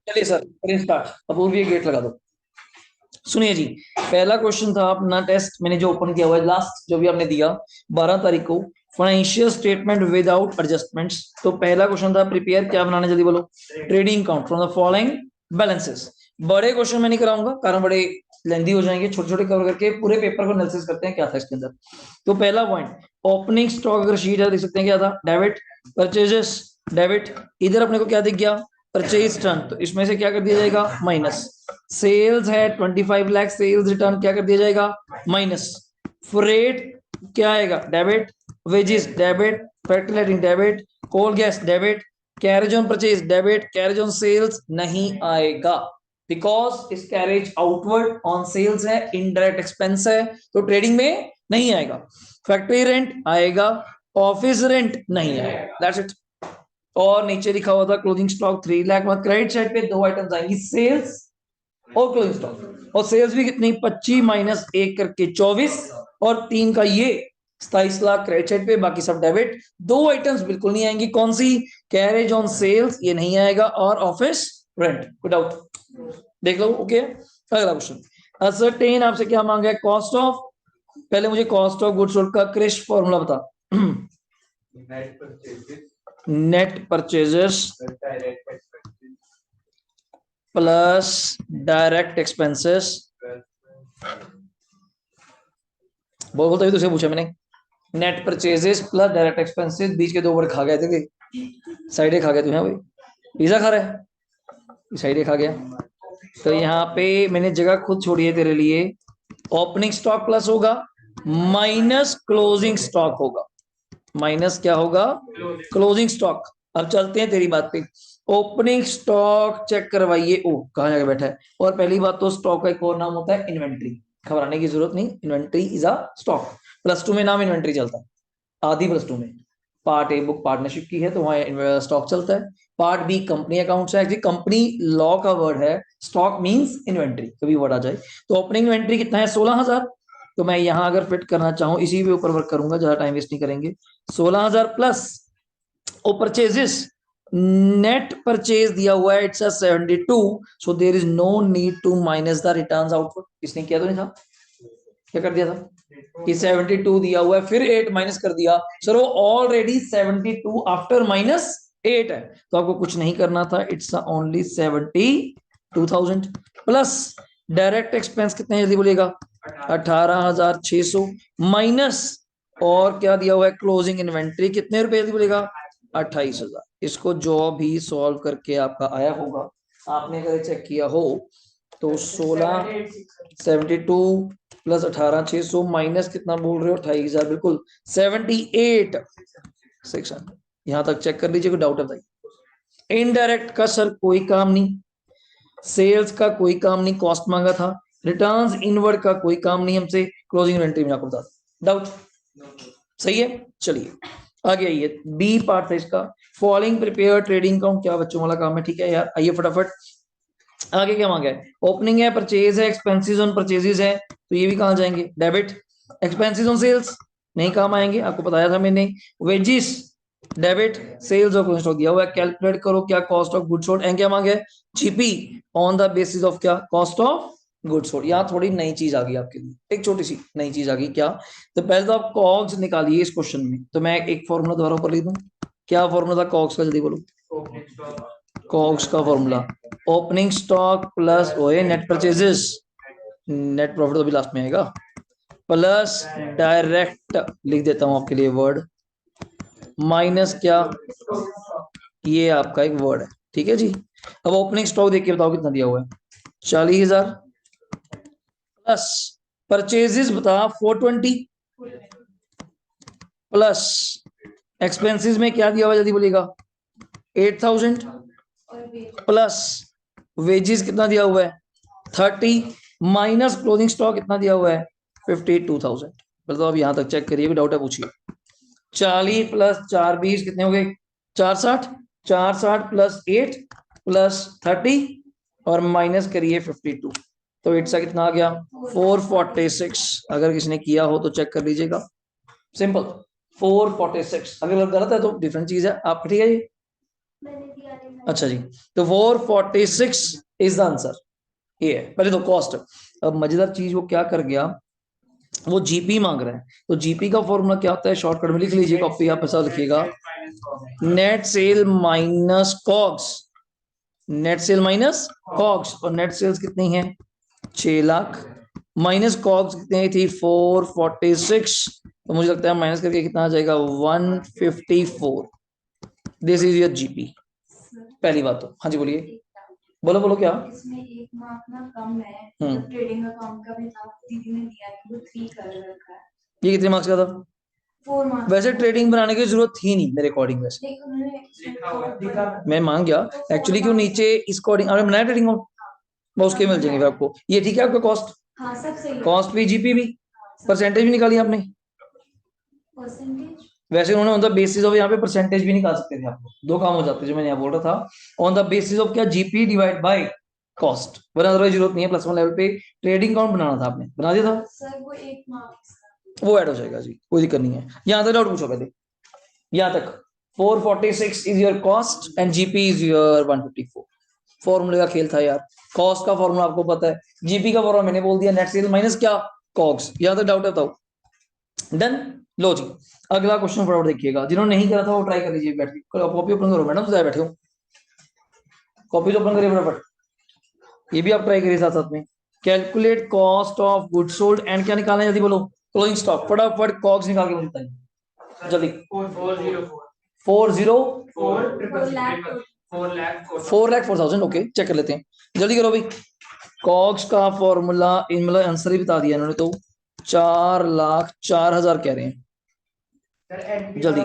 चलिए सर करें स्टार्ट। अब भी गेट लगा दो। सुनिए जी, पहला क्वेश्चन था अपना टेस्ट मैंने जो ओपन किया हुआ है लास्ट जो भी आपने दिया 12 तारीख को, फाइनेंशियल स्टेटमेंट विदाउट एडजस्टमेंट्स। तो पहला क्वेश्चन था प्रिपेयर क्या बनाना, जल्दी बोलो। Trading account from the following balances. बड़े क्वेश्चन मैं नहीं कराऊंगा कारण बड़े लेंदी हो जाएंगे, छोटे छोटे कवर करके पूरे पेपर को एनालिसिस करते हैं क्या था इसके अंदर। तो पहला पॉइंट, ओपनिंग स्टॉक अगर शीट है देख सकते हैं क्या था, डेबिट। Purchases debit. इधर अपने को क्या दिख गया, परचेज टर्न, तो इसमें से क्या कर दिया जाएगा माइनस। सेल्स है 25 लाख, सेल्स रिटर्न क्या कर दिया जाएगा माइनस। फ्रेट क्या आएगा, debit. Wages debit, factory debit, coal gas debit, carriage on purchase debit, carriage on sales नहीं आएगा बिकॉज इस कैरेज आउटवर्ड ऑन सेल्स है, इनडायरेक्ट एक्सपेंस है, तो ट्रेडिंग में नहीं आएगा। फैक्ट्री रेंट आएगा, ऑफिस रेंट नहीं आएगा, दैट्स इट। और नीचे लिखा हुआ था क्लोजिंग स्टॉक 3 लाख, मतलब क्रेडिट साइड पे दो आइटम्स आएंगी, सेल्स और क्लोजिंग स्टॉक। और सेल्स भी कितनी, 25 माइनस 1 करके 24, और 3 का ये 27 लाख क्रेडिट साइड पे, बाकी सब डेबिट। दो आइटम्स बिल्कुल नहीं आएंगी, कौन सी, कैरेज ऑन सेल्स ये नहीं आएगा, और ऑफिस रेंट। विदाउट देख लो, ओके। अगला क्वेश्चन, असरटेन आपसे क्या मांगा है, कॉस्ट ऑफ। पहले मुझे कॉस्ट ऑफ गुड्स सोल्ड का क्रिश फॉर्मूला बता। Net purchases plus direct expenses. बोल तो तुझसे पूछा मैंने, net purchases plus direct expenses, बीच के दो वर्ड खा गए थे, साइडे खा गया तू, भाई पिज्जा खा रहा है, साइडे खा गया। तो यहाँ पे मैंने जगह खुद छोड़ी है तेरे लिए। ओपनिंग स्टॉक प्लस होगा माइनस क्लोजिंग स्टॉक होगा, माइनस क्या होगा, क्लोजिंग स्टॉक। अब चलते हैं तेरी बात पे। ओपनिंग स्टॉक चेक करवाइए, ओ कहाँ जाके बैठा है। और पहली बात तो स्टॉक का एक और नाम होता है इन्वेंट्री, घबराने की जरूरत नहीं, inventory is a stock. Plus two में नाम इन्वेंट्री चलता है, आधी प्लस टू में। पार्ट ए बुक पार्टनरशिप की है तो वहां स्टॉक चलता है। पार्ट बी कंपनी अकाउंट्स है, एक्चुअली कंपनी लॉ का वर्ड है, स्टॉक मींस इन्वेंट्री, कभी वर्ड आ जाए। तो ओपनिंग इन्वेंट्री कितना है, 16,000। तो मैं यहां अगर फिट करना चाहूं इसी के ऊपर वर्क करूंगा, ज्यादा टाइम वेस्ट नहीं करेंगे। 16,000 प्लस ओ परचेजेस, नेट परचेज दिया हुआ है, it's a 72, so there is no need to minus the returns output. इसने किया तो नहीं था, क्या कर दिया था कि 72 दिया हुआ है, फिर 8 माइनस कर दिया। सर वो ऑलरेडी 72 आफ्टर माइनस 8 है, तो आपको कुछ नहीं करना था, it's only 72,000 plus direct expense कितने जल्दी बोलिएगा, 18,600 माइनस, और क्या दिया हुआ है क्लोजिंग इन्वेंट्री कितने रुपए जल्दी बोलिएगा, 28,000। इसको जो भी सॉल्व करके आपका आया होगा, आपने अगर चेक किया हो तो 72 प्लस 18,600 माइनस कितना बोल रहे हो, 28,000, बिल्कुल 78,600। यहां तक चेक कर लीजिए, कोई डाउट है भाई। इनडायरेक्ट का सर कोई काम नहीं, सेल्स का कोई काम नहीं, कॉस्ट मांगा था। रिटर्न्स इनवर्ड का कोई काम नहीं हमसे, क्लोजिंग इन्वेंट्री में आपको बता डाउट। सही है, चलिए आगे आइए, बी पार्ट था इसका, फॉलोइंग प्रिपेयर ट्रेडिंग अकाउंट, क्या बच्चों वाला काम है, ठीक है यार। आइए फटाफट आगे क्या मांगा है, ओपनिंग है, परचेज है, एक्सपेंसेस ऑन परचेजेस है, तो ये भी कहां जाएंगे, डेबिट। एक्सपेंसेस ऑन सेल्स नहीं काम आएंगे, आपको बताया था मैंने। Wages debit, sales of stock दिया हुआ है, कैलकुलेट करो क्या cost of goods sold, and क्या मांगे, GP on the basis of क्या, कॉस्ट ऑफ गुड्स सोल्ड। यहाँ थोड़ी नई चीज आ गई आपके लिए, एक छोटी सी नई चीज आ गई क्या, तो पहले तो आप कॉग्स निकालिए इस क्वेश्चन में, तो मैं एक फॉर्मूला दोबारा ऊपर लिख दूं, क्या फॉर्मूला था कॉग्स का, जल्दी बोलो। कॉग्स का फॉर्मूला ओपनिंग स्टॉक प्लस ओए नेट परचेजेस, नेट प्रॉफिट तो भी लास्ट में आएगा, प्लस डायरेक्ट लिख देता हूं आपके लिए वर्ड, माइनस क्या, ये आपका एक वर्ड है, ठीक है जी। अब ओपनिंग स्टॉक देख के बताओ कितना दिया हुआ है, 40,000 प्लस परचेजेस बता 420 प्लस एक्सपेंसेस में क्या दिया हुआ जल्दी बोलिएगा, 8,000 प्लस वेजेस कितना दिया हुआ है 30 माइनस क्लोजिंग स्टॉक कितना दिया हुआ है 52,000। मतलब अब यहां तक चेक करिए, डाउट है पूछिए। 40 प्लस 4 20 कितने हो गए, 460, 460 प्लस 8 प्लस 30 और माइनस करिए 52, तो इट्स कितना आ गया 446। अगर किसी ने किया हो तो चेक कर लीजिएगा, सिंपल 446। अगर गलत है तो डिफरेंट चीज है, आप ठीक है जी। अच्छा जी, तो 446 इज द आंसर। ये है पहले तो कॉस्ट। अब मजेदार चीज वो क्या कर गया, वो जीपी मांग रहा है। तो जीपी का फॉर्मूला क्या होता है, शॉर्टकट में लिख लीजिए, कॉपी आप ऐसा लिखिएगा, net sale minus COGS. Net sale minus COGS, और नेट सेल्स कितनी है 6 लाख, माइनस कॉग्स कितनी थी 446, तो मुझे लगता है माइनस करके कितना आ जाएगा 154। This is your GP. पहली बात तो हाँ जी बोलिए, बोलो बोलो क्या। इसमें एक मार्क ना कम है, मतलब ट्रेडिंग अकाउंट का भी था, दीदी ने दिया है कि वो 3 कर रखा है। ये कितने मार्क्स का था? 4 मार्क्स। वैसे ट्रेडिंग बनाने की जरूरत थी नहीं मेरे अकॉर्डिंग, वैसे लेकिन उन्होंने मैं मान गया एक्चुअली, क्यों नीचे इस अकॉर्डिंग आपने बनाया ट्रेडिंग अकाउंट, वो उसके मिल जाएंगे फिर आपको। ये ठीक है आपका कॉस्ट, हाँ सब सही है। कॉस्ट भी जीपी भी, परसेंटेज भी निकाली आपने। परसेंटेज वैसे उन्होंने ऑन द बेसिस ऑफ यहाँ पे परसेंटेज भी निकाल सकते थे, आपको दो काम हो जाते जो मैंने यहाँ बोल रहा था, ऑन द बेसिस ऑफ क्या जीपी डिवाइड बाय कॉस्ट, वरना अदरवाइज जरूरत नहीं है। प्लस वन लेवल पे ट्रेडिंग अकाउंट बनाना था, आपने बना दिया था, सर वो 1 मार्क्स वो ऐड हो जाएगा जी, कोई दिक्कत नहीं है। यहाँ तक डाउट पूछो पहले, यहाँ तक 446 is your cost and GP is your 154। फॉर्मूले का खेल था यार, कॉस्ट का फॉर्मूला आपको पता है, जीपी का फॉर्मूला मैंने बोल दिया, नेट सेल माइनस क्या कॉग्स। यहाँ तक डाउट है बताओ, डन। लो जी, अगला क्वेश्चन फटाफट देखिएगा, जिन्होंने नहीं करा था वो ट्राई कर लीजिए, बैठ के कॉपी ओपन करो मैडम, तो बैठे हो कॉपी तो ओपन करिए फटाफट, ये भी आप ट्राई करिए साथ साथ में। Calculate cost of good sold and क्या निकालना है जल्दी बोलो, क्लोजिंग स्टॉक, फटाफट कॉग्स निकाल के मुझे बताइए जल्दी। 4,04,000 ओके, चेक कर लेते हैं, जल्दी करो भाई। कॉग्स का फॉर्मूला इन मतलब आंसर ही बता दिया इन्होंने तो, 4,04,000 कह रहे हैं जल्दी।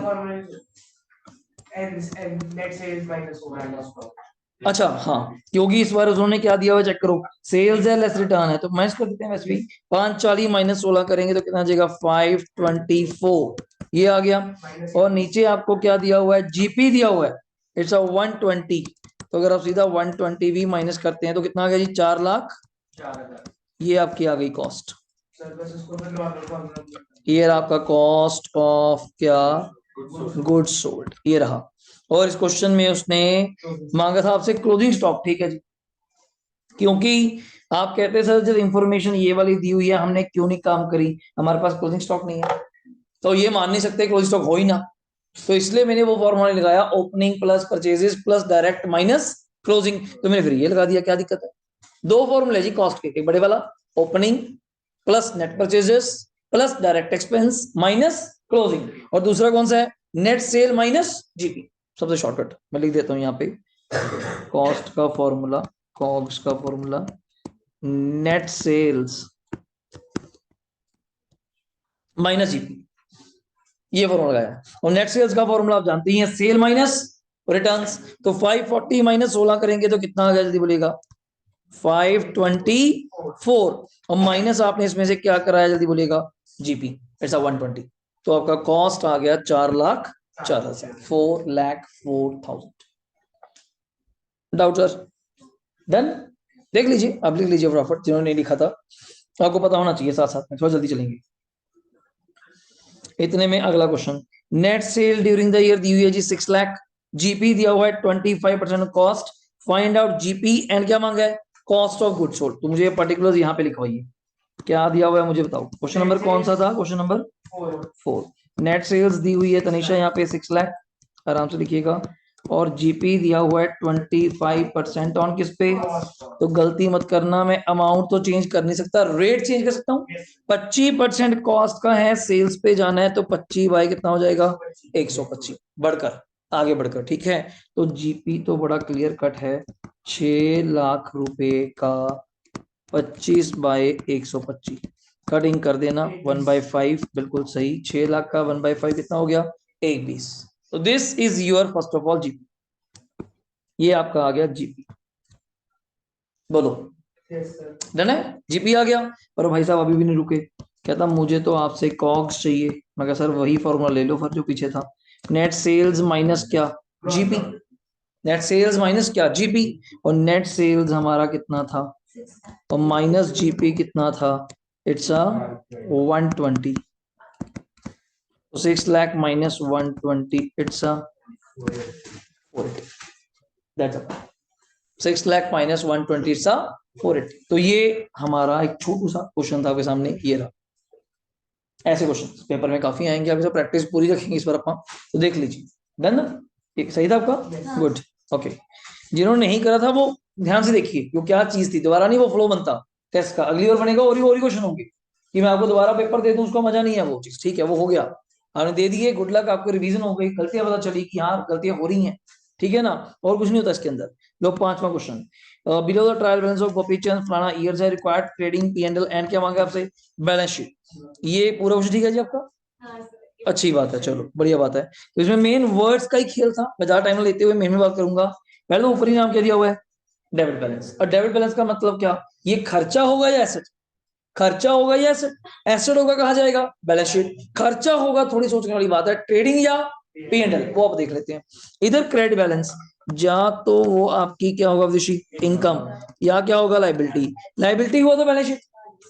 अच्छा हाँ, क्योंकि इस बार उन्होंने क्या दिया हुआ चेक करो, सेल्स है लेस रिटर्न है, तो माइनस कर देते हैं वैसे भी। 540 माइनस 16 करेंगे तो कितना आ जाएगा 524, ये आ गया। और नीचे आपको क्या दिया हुआ है, जीपी दिया हुआ है, इट्स अ 120, तो अगर आप सीधा 120 भी माइनस करते हैं तो कितना आ गया जी 4,04,000, ये आपकी आ गई कॉस्ट। ये रहा आपका कॉस्ट ऑफ क्या गुड सोल्ड, ये रहा। और इस क्वेश्चन में उसने मांगा था आपसे क्लोजिंग स्टॉक, ठीक है जी, क्योंकि आप कहते हैं सर जब इंफॉर्मेशन ये वाली दी हुई है हमने क्यों नहीं काम करी, हमारे पास क्लोजिंग स्टॉक नहीं है, तो ये मान नहीं सकते क्लोजिंग स्टॉक हो ही ना, तो इसलिए मैंने वो फॉर्मूला लगाया, opening plus purchases plus direct minus closing, तो मैंने फिर ये लगा दिया, क्या दिक्कत है। दो फॉर्मूले जी कॉस्ट के, एक बड़े वाला opening plus net purchases plus direct expense minus closing, और दूसरा कौन सा है नेट सेल माइनस जीपी। सबसे शॉर्टकट मैं लिख देता हूं यहाँ पे, कॉस्ट का फॉर्मूला, कॉग्स का formula net sales minus GP, ये फॉर्मूला लगाया। और नेट सेल्स का फॉर्मूला आप जानते ही हैं, सेल माइनस रिटर्न्स, तो 540 माइनस 16 करेंगे तो कितना आ गया जल्दी बोलिएगा 524, और माइनस आपने इसमें से क्या कराया जल्दी बोलिएगा जीपी, ऐसा 120, तो आपका कॉस्ट आ गया 4,04,000, 4,04,000। Doubt sir, done. देख लीजिए, आप लिख लीजिए फटाफट, जिन्होंने नहीं लिखा था, आपको पता होना चाहिए साथ साथ में, थोड़ा जल्दी चलेंगे। इतने में अगला question, net sale during the year दी हुई है जी 6 लाख, जीपी दिया हुआ है 25% cost, find out GP and क्या मांगा है कॉस्ट ऑफ गुड सोल्ड, तो मुझे पर्टिकुलर यहाँ पे लिखवाइए क्या दिया हुआ है मुझे बताओ। क्वेश्चन नंबर कौन सा था, क्वेश्चन नंबर 4। नेट सेल्स दी हुई है तनिषा यहाँ पे 6 लाख, आराम से लिखिएगा, और जीपी दिया हुआ है 25% ऑन किस पे, तो गलती मत करना, मैं अमाउंट तो चेंज कर नहीं सकता, रेट चेंज कर सकता हूँ। 25% कॉस्ट का है, सेल्स पे जाना है, तो 25 बाई कितना हो जाएगा 125, बढ़कर आगे बढ़कर, ठीक है। तो जीपी तो बड़ा क्लियर कट है, 6 लाख रुपए का 25 बाई 125, कटिंग कर देना 1/5, बिल्कुल सही, 6 लाख का 1/5 कितना हो गया 1/20, तो this is your first of all GP, ये आपका आ गया जीपी, बोलो डन है, जीपी आ गया। और भाई साहब अभी भी नहीं रुके, कहता मुझे तो आपसे कॉग्स चाहिए, मैं कहा सर वही फॉर्मूला ले लो फिर जो पीछे था, नेट सेल्स माइनस क्या जीपी, नेट सेल्स माइनस क्या जीपी, और नेट सेल्स हमारा कितना था, और माइनस जीपी कितना था, it's a 120, 6 lakh minus 120, it's a 40, that's a 6 lakh minus 120 सा 480। तो ये हमारा एक छोटू सा क्वेश्चन था आपके सामने, ये रहा। ऐसे क्वेश्चन पेपर में काफी आएंगे, आप प्रैक्टिस पूरी रखेंगे इस बार अपन, तो देख लीजिए। डन ना, एक सही था आपका, गुड ओके। जिन्होंने नहीं करा था वो ध्यान से देखिए, वो क्या चीज थी, दोबारा नहीं वो फ्लो बनता टेस्ट का, अगली बार बनेगा और ही क्वेश्चन होंगे। कि मैं आपको दोबारा पेपर दे दूं उसका मजा नहीं है वो चीज, ठीक है वो हो गया, आपने दे दिए, गुड लक, आपको रिवीजन हो गई, गलतियां पता चली कि हाँ गलतियां हो रही हैं, ठीक है ना, और कुछ नहीं होता इसके अंदर। लो 5वां question, below the trial balance of Gopi Chand फलाना ईयर्स है required trading P and L and क्या मांगा आपसे, बैलेंस शीट। ये पूरा कुछ ठीक है जी आपका, अच्छी बात है, चलो बढ़िया बात है। तो इसमें मेन वर्ड्स का ही खेल था, मैं ज्यादा टाइम लेते हुए मेन में बात करूंगा। पहले ऊपरी नाम क्या दिया हुआ है, डेबिट बैलेंस। और डेबिट बैलेंस का मतलब क्या, ये खर्चा होगा या एसेट, खर्चा होगा या एसेट, एसेट होगा कहा जाएगा बैलेंस शीट, खर्चा होगा थोड़ी सोचने वाली बात है, ट्रेडिंग या पी एंड एल, वो आप देख लेते हैं। इधर क्रेडिट बैलेंस, या तो वो आपकी क्या होगा विदेशी इनकम, या क्या होगा लाइबिलिटी, लाइबिलिटी हुआ तो बैलेंस शीट,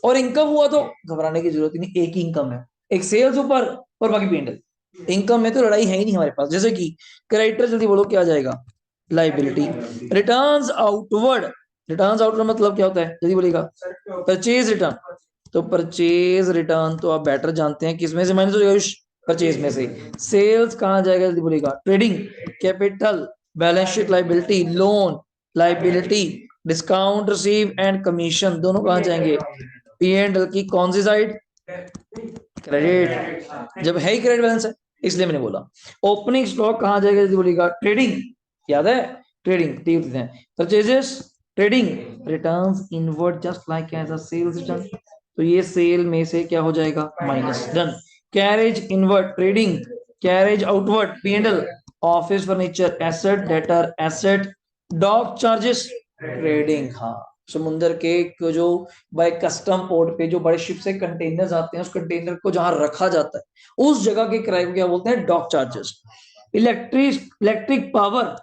और इनकम हुआ तो घबराने की जरूरत ही नहीं, एक ही इनकम है, एक सेल्स ऊपर और बाकी पी एंड एल। इनकम में तो लड़ाई है ही नहीं हमारे पास, जैसे कि क्रेडिटर, जल्दी बोलो क्या आ जाएगा, liability. Returns outward, returns outward मतलब क्या होता है, जल्दी बोलिएगा, परचेज रिटर्न। तो परचेज रिटर्न तो आप बेटर जानते हैं किसमें से माइनस हो जाएगा, परचेज में से। सेल्स कहां जाएगा, जल्दी बोलिएगा, trading, capital, balance sheet liability, loan liability, discount receive and commission, दोनों कहां जाएंगे, पी एंड एल की कौन सी साइड, क्रेडिट, जब है ही क्रेडिट बैलेंस है इसलिए मैंने बोला। ओपनिंग स्टॉक कहां जाएगा, जल्दी बोलिएगा, ट्रेडिंग, याद है ट्रेडिंग, ठीक है। Purchases trading, returns inward just like as a sales return, तो ये सेल में से क्या हो जाएगा, minus, done. Carriage inward trading, carriage outward P and L, office furniture asset, debtor asset, dock charges trading, हाँ समुंदर के जो बाय कस्टम पोर्ट पे जो बड़े शिप से कंटेनर्स आते हैं, उस कंटेनर को जहां रखा जाता है उस जगह के किराए को क्या बोलते हैं, dock charges. Electric power,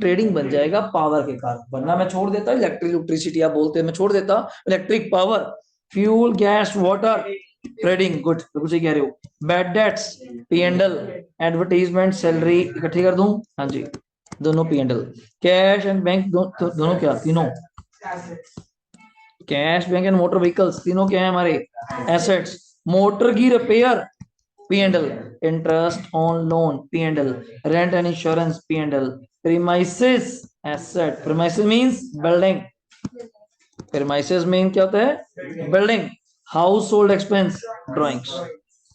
trading बन जाएगा पावर के कारण, वरना मैं छोड़ देता इलेक्ट्रिसिटी आप बोलते हैं, मैं छोड़ देता electric power. Fuel gas water trading, good बिल्कुल सही कह रहे हो। Bad debts P and L, advertisement salary इकट्ठी कर दूं, हाँ जी दोनों P and L. Cash and bank दोनों क्या, तीनों, cash bank and motor vehicles तीनों क्या है हमारे, एसेट्स। मोटर की repair P and L, interest on loan P and L, rent and insurance P and L, premises asset, premises means building, premises mean क्या होता है, building. House hold expense drawings,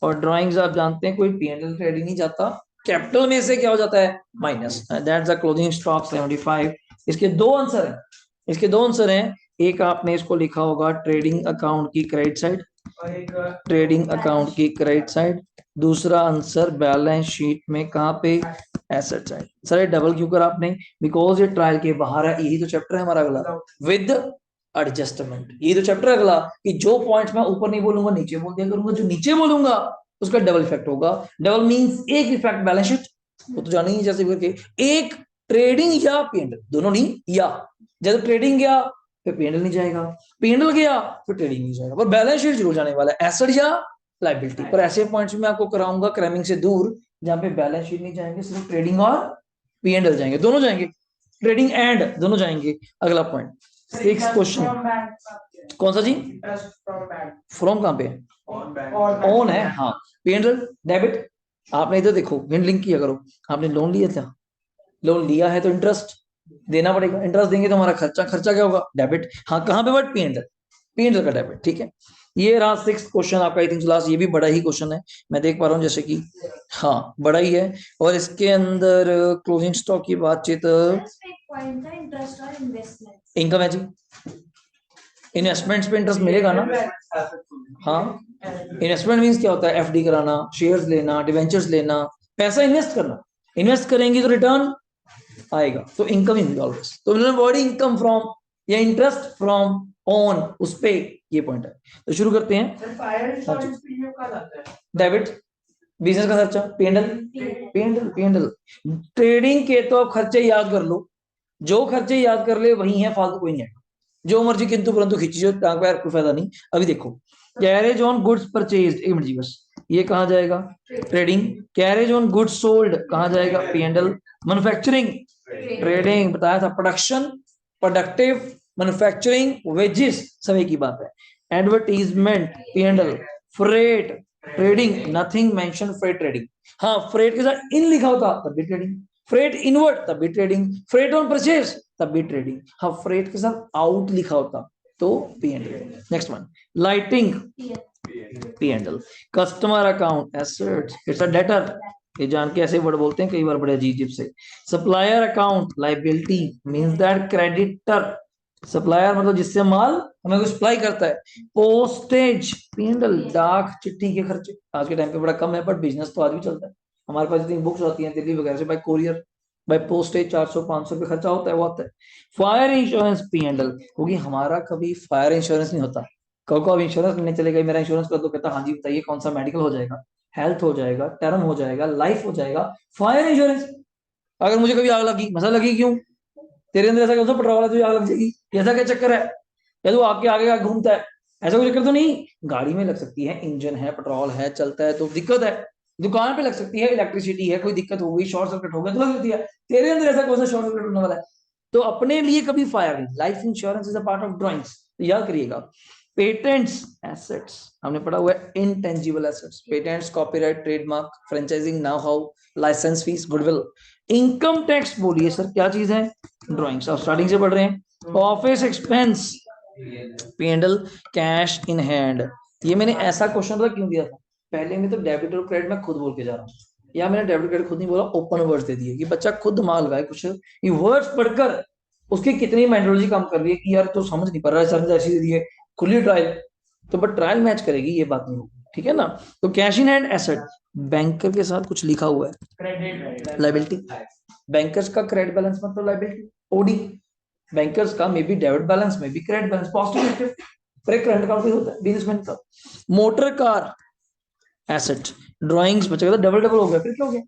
और drawings आप जानते हैं कोई P and L credit नहीं जाता, कैपिटल में से क्या हो जाता है, minus, that's the closing stock 75। इसके दो आंसर हैं, इसके दो आंसर हैं, एक आपने इसको लिखा होगा ट्रेडिंग अकाउंट की क्रेडिट साइड, ट्रेडिंग अकाउंट की क्रेडिट साइड, दूसरा आंसर बैलेंस शीट में कहां पे, एसेट साइड। सर डबल क्यों करा आपने, बिकॉज ये ट्रायल के बाहर है, यही तो चैप्टर है हमारा अगला, विद एडजस्टमेंट, ये तो चैप्टर अगला, कि जो पॉइंट्स मैं ऊपर नहीं बोलूंगा नीचे बोल दिया करूंगा, जो नीचे बोलूंगा उसका डबल इफेक्ट होगा। डबल मींस एक इफेक्ट बैलेंस शीट, वो तो जाना ही जैसे करके, एक ट्रेडिंग या पीएनएल, दोनों नहीं, या जब ट्रेडिंग गया फिर पीएनएल नहीं जाएगा, पीएनएल गया फिर ट्रेडिंग नहीं जाएगा, पर बैलेंस शीट जरूर जाने वाला है, एसेट या लाइबिलिटी। पर ऐसे पॉइंट्स में आपको कराऊंगा क्रैमिंग से दूर, जहां पे बैलेंस शीट नहीं जाएंगे, सिर्फ ट्रेडिंग और पीएनएल जाएंगे, दोनों जाएंगे, ट्रेडिंग एंड दोनों जाएंगे। अगला पॉइंट 6 क्वेश्चन, कौन सा जी, फ्रॉम कहां पे है, ऑन है, हाँ पीएनएल डेबिट। आपने इधर देखो हिंड लिंक किया करो, आपने लोन लिया था, लोन लिया है तो इंटरेस्ट देना पड़ेगा, इंटरेस्ट देंगे तो हमारा खर्चा, खर्चा क्या होगा, डेबिट, हाँ कहां पे, बट पीएनएल, पीएनएल का डेबिट, ठीक है। ये रहा 6 क्वेश्चन आपका, आई थिंक लास्ट, ये भी बड़ा ही क्वेश्चन है, मैं देख पा रहा हूँ जैसे कि, हाँ बड़ा ही है। और इसके अंदर क्लोजिंग स्टॉक की बातचीत, इनकम है जी, इन्वेस्टमेंट्स पे इंटरेस्ट मिलेगा ना, हाँ इन्वेस्टमेंट मींस क्या होता है, एफडी कराना, शेयर्स लेना, डिवेंचर्स लेना, पैसा इन्वेस्ट करना, इन्वेस्ट करेंगे तो रिटर्न आएगा, तो इनकम ही होगी ऑलवेज। तो बॉडी इनकम फ्रॉम या इंटरेस्ट फ्रॉम ऑन, उस पे ये पॉइंट है। तो शुरू करते हैं, डेबिट बिजनेस का खर्चा, पीएनएल, पीएनएल, पीएनएल। ट्रेडिंग के तो आप खर्चे याद कर लो, जो खर्चे याद कर ले वही है, फालतू कोई नहीं है, जो मर्जी किंतु परंतु खींची जो टांग पैर कोई फायदा नहीं। अभी देखो कैरेज ऑन गुड्स परचेज, एक मिनट जी बस, ये कहां जाएगा, trading. Carriage on goods sold कहां जाएगा, पीएनएल। मैन्युफैक्चरिंग ट्रेडिंग बताया था, प्रोडक्शन, प्रोडक्टिव, मैन्युफैक्चरिंग, वेजेस, सब एक ही बात है। Advertisement, P&L, freight, trading, nothing mention freight trading. हाँ, फ्रेट के साथ इन लिखा होता तब भी ट्रेडिंग, फ्रेट इनवर्ड तब भी ट्रेडिंग, फ्रेट ऑन परचेज तब भी ट्रेडिंग। हाँ, फ्रेट के साथ आउट लिखा होता तो P&L। Next one, lighting, P&L, customer account, assets, it's a debtor, ये जान के ऐसे वर्ड बोलते हैं कई बार बड़े अजीब से। Supplier account, liability, means that creditor, supplier मतलब जिससे माल हमें कुछ सप्लाई करता है। पोस्टेज, P&L, डाक चिट्ठी के खर्चे, आज के टाइम पे बड़ा कम है बट बिजनेस तो आज भी चलता है। हमारे पास इतनी बुक्स आती हैं दिल्ली वगैरह से बाय कोरियर, बाय पोस्टेज 400-500 रुपये खर्चा होता है, वो आता है। फायर इंश्योरेंस, P&L, क्योंकि हमारा कभी फायर इंश्योरेंस नहीं होता। कब अब इंश्योरेंस लेने चले गए, मेरा इंश्योरेंस कर दो, कहता हाँ जी बताइए कौन सा, मेडिकल हो जाएगा, हेल्थ हो जाएगा, टर्म हो जाएगा, लाइफ हो जाएगा, फायर इंश्योरेंस। अगर मुझे कभी आग लगी, मसा लगी क्यों, तेरे अंदर ऐसा कौन सा पेट्रोल है तुझे आग लग जाएगी, ऐसा क्या चक्कर है, या तो आपके आगे घूमता है, ऐसा कोई चक्कर तो नहीं। गाड़ी में लग सकती है, इंजन है, पेट्रोल है, चलता है तो दिक्कत है। दुकान पे लग सकती है, इलेक्ट्रिसिटी है, कोई दिक्कत हो गई, शॉर्ट सर्किट हो गया तो लग सकती है। तेरे अंदर ऐसा कौन सा शॉर्ट सर्किट होने वाला है। तो अपने लिए कभी फायर नहीं। Life insurance is a part of drawings, याद करिएगा। पेटेंट्स, एसेट्स, हमने पढ़ा हुआ है intangible assets, patents, copyright, trademark, franchising, now how, license fees, goodwill. Income tax बोलिए सर क्या चीज है, ड्राइंग्स, आप स्टार्टिंग से पढ़ रहे हैं। Office expense, P&L, cash in hand. ये मैंने ऐसा क्वेश्चन पता क्यों दिया था, पहले में तो डेबिट और क्रेडिट मैं खुद बोल के जा रहा हूँ, या मैंने डेबिट क्रेडिट खुद नहीं बोला, ओपन वर्ड्स दे दिए कि बच्चा खुद दिमाग लगाए कुछ, ये वर्ड्स पढ़कर उसकी कितनी माइंडोलॉजी काम कर रही है कि यार तो समझ नहीं पड़ रहा है, सर ने ऐसी दे दी है, खुली ट्रायल, तो बट ट्रायल मैच करेगी, ये बात नहीं होगी, ठीक है ना। तो cash in hand asset, banker के साथ कुछ लिखा हुआ है, लाइबिलिटी, बैंकर्स का क्रेडिट बैलेंस मतलब लाइबिलिटी, ओडी, बैंकर्स का may be debit balance, may be credit balance, positive negative, पर एक करंट अकाउंट भी होता है बिजनेसमैन का। मोटर कार एसेट, ड्राइंग्स बचेगा तो डबल डबल हो गया, फिर क्या हो गया,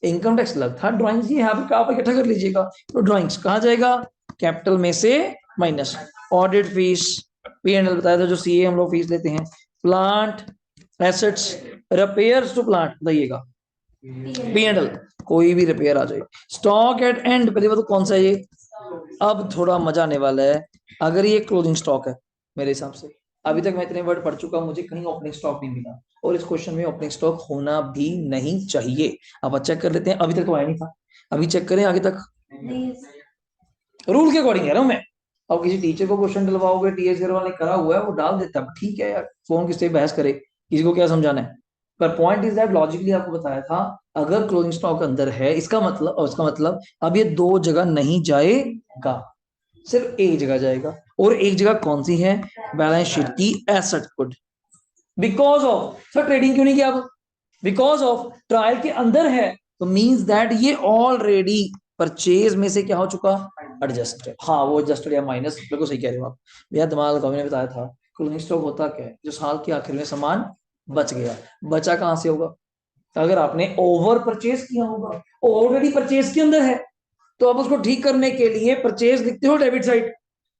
इनकम टैक्स अलग था, ड्राइंग्स ये यहाँ पे आप इकट्ठा कर लीजिएगा। तो ड्राइंग्स कहाँ जाएगा, कैपिटल में से माइनस। ऑडिट फीस, P&L बताया था जो सीए हम लोग फीस लेते हैं। Plant assets, repairs to plant बताइएगा, P&L, कोई भी रिपेयर आ जाए। स्टॉक एट एंड, पहले तो कौन सा है ये, अब थोड़ा मजा आने वाला है। अगर ये क्लोजिंग स्टॉक है, मेरे हिसाब से अभी तक मैं इतने वर्ड पढ़ चुका, मुझे कहीं ओपनिंग स्टॉक नहीं मिला, और इस क्वेश्चन में ओपनिंग स्टॉक होना भी नहीं चाहिए। अब चेक कर लेते हैं, अभी तक तो आया नहीं था, अभी चेक करें आगे तक, रूल के अकॉर्डिंग कह रहा हूं मैं। अब किसी टीचर को क्वेश्चन डलवाओगे, टीएस अग्रवाल ने करा हुआ है वो डाल देता है, ठीक है यार, कौन किससे बहस करे, किसी को क्या समझाना है। पर पॉइंट इज दैट लॉजिकली आपको बताया था, अगर क्लोजिंग स्टॉक अंदर है इसका मतलब, और इसका मतलब अब ये दो जगह नहीं जाएगा, सिर्फ एक जगह जाएगा, और एक जगह कौन सी है, बैलेंस शीट की asset code. Because of, sir trading क्यों नहीं किया अब, बिकॉज ऑफ ट्रायल के अंदर है, तो मींस दैट ये ऑलरेडी परचेज में से क्या हो चुका, एडजस्टेड। हाँ वो एडजस्टेड या माइनस, बिल्कुल सही कह रहे हो आप, भैया दिमाग लगाओ, मैंने बताया था क्लोजिंग स्टॉक होता क्या है, जो साल के आखिर में सामान बच गया, बचा कहां से होगा, अगर आपने ओवर परचेज किया होगा, ऑलरेडी परचेज के अंदर है, तो अब उसको ठीक करने के लिए परचेज लिखते हो डेबिट साइड,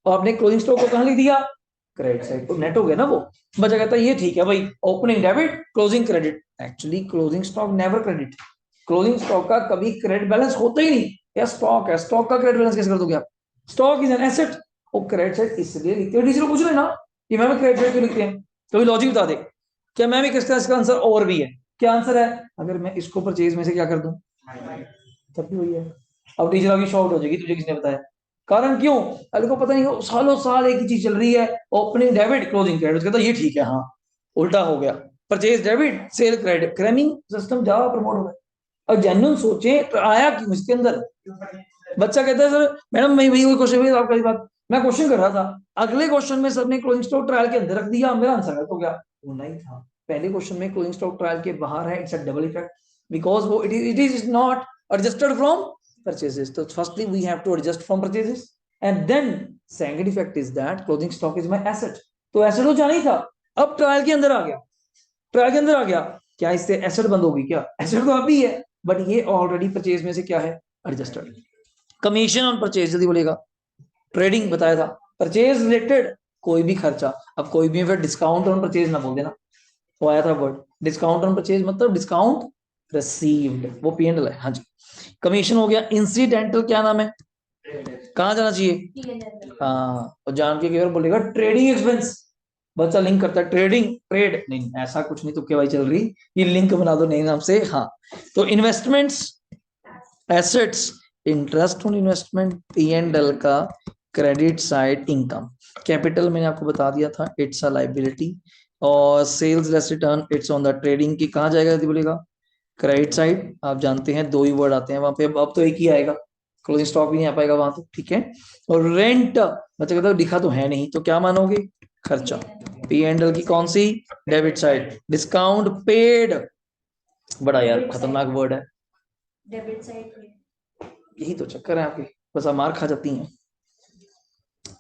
और आपने क्लोजिंग स्टॉक को कहां लिख दिया, क्रेडिट साइड, तो नेट हो गया ना वो, बचा कहता है ये ठीक है भाई, opening debit, closing credit. Actually closing stock never credit, closing stock का कभी क्रेडिट बैलेंस होता ही नहीं, या स्टॉक है, स्टॉक का क्रेडिट बैलेंस कैसे कर दोगे आप, स्टॉक इज एन एसेट, वो क्रेडिट साइड इसलिए लिखते हो, टीचर पूछ लेना कि मैम क्रेडिट साइड क्यों लिखते हैं, तो लॉजिक बता दे, क्या मैम इसका आंसर और भी है, क्या आंसर है, अगर मैं इसको परचेज में से क्या कर दूं, तब भी वही है। अब टीचर अभी शॉर्ट हो जाएगी, तुझे किसने बताया, कारण क्यों, अरे को पता नहीं, सालों साल एक ही चीज चल रही है, ओपनिंग डेबिट, क्लोजिंग क्रेडिट, कहता ये ठीक है, हाँ उल्टा हो गया, परचेज डेबिट, सेल क्रेडिट, क्रैमिंग सिस्टम जावा प्रमोट हो गया। अब जेन्युइन सोचे तो आया क्यों इसके अंदर, बच्चा कहता है सर मैडम मैं वही क्वेश्चन, आपका बात मैं क्वेश्चन कर रहा था, अगले क्वेश्चन में सर ने क्लोजिंग स्टॉक ट्रायल के अंदर रख दिया, मेरा आंसर गलत हो गया, वो नहीं था, पहले क्वेश्चन में क्लोजिंग स्टॉक ट्रायल के बाहर है, it's a double effect, because वो it is not adjusted from purchases. So firstly we have to adjust from purchases, and then second effect is that closing stock is my asset. तो asset तो जाना ही था, अब trial के अंदर आ गया, trial के अंदर आ गया, क्या इससे एसेट बंद होगी क्या, एसेट तो अभी है, बट ये ऑलरेडी परचेज में से क्या है, एडजस्टेड। कमीशन ऑन परचेज जल्दी बोलेगा, ट्रेडिंग बताया था, परचेज रिलेटेड कोई भी खर्चा, अब कोई भी फिर डिस्काउंट ऑन परचेज ना बोल देना, वो आया था वर्ड डिस्काउंट ऑन परचेज, मतलब डिस्काउंट रिसीव्ड, वो P&L है, हाँ जी। कमीशन हो गया। इंसिडेंटल क्या नाम है, कहाँ जाना चाहिए? P&L। हाँ, और जान के केवल बोलेगा ट्रेडिंग एक्सपेंस, बच्चा लिंक करता है ट्रेडिंग, ट्रेड नहीं, ऐसा कुछ नहीं, तुक्केबाजी चल रही, ये लिंक बना दो नए नाम से। हाँ, तो investments, assets, interest on investment, P&L का क्रेडिट साइड इनकम। कैपिटल मैंने आपको बता दिया था, इट्स अ लाइबिलिटी, और sales less return it's on the trading की कहाँ जाएगा यदि बोलेगा? Credit side. आप जानते हैं दो ही वर्ड आते हैं वहां पे, अब तो एक ही आएगा, क्लोजिंग स्टॉक भी नहीं आ पाएगा वहां तो, ठीक है। और रेंट मतलब कहता लिखा तो है नहीं, तो क्या मानोगे? खर्चा। P&L की कौन सी? Debit side. डिस्काउंट पेड, बड़ा यार खतरनाक वर्ड है, डेबिट साइड पे। यही तो चक्कर है आपके, बस आप मार खा जाती हैं।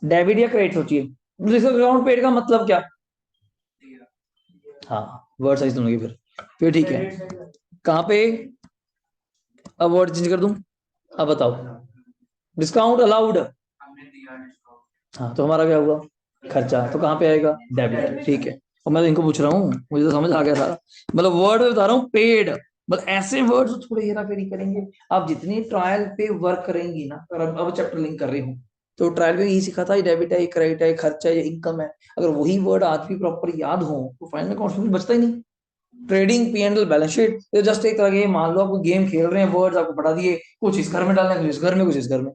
डेबिट या क्रेडिट सोचिए, डिस्काउंट पेड का मतलब क्या? हाँ, वर्ड साइज दूंगी फिर ठीक है। कहाँ पे अब वर्ड चेंज कर दूं? अब बताओ, डिस्काउंट अलाउड, हाँ तो हमारा क्या हुआ? खर्चा, तो कहाँ पे आएगा? डेबिट, ठीक है। और मैं तो इनको पूछ रहा हूँ, मुझे तो समझ आ गया था, मतलब वर्ड बता रहा हूँ पेड, मतलब ऐसे वर्ड्स थोड़े हेरा फेरी करेंगे। आप जितनी ट्रायल पे वर्क करेंगी ना, और अब चैप्टर लिंक कर रही हूँ, तो ट्रायल में यही सिखा था, ये डेबिट है, ये क्रेडिट है, ये खर्चा है, ये इनकम है। अगर वही वर्ड आज भी प्रॉपर याद हो तो फाइनल अकाउंट्स में बचता ही नहीं। ट्रेडिंग, P&L, बैलेंस शीट, तो जस्ट एक तरह के, मान लो आपको गेम खेल रहे हैं, वर्ड्स आपको पढ़ा दिए, कुछ इस घर में डालने, कुछ इस घर में, कुछ इस घर में,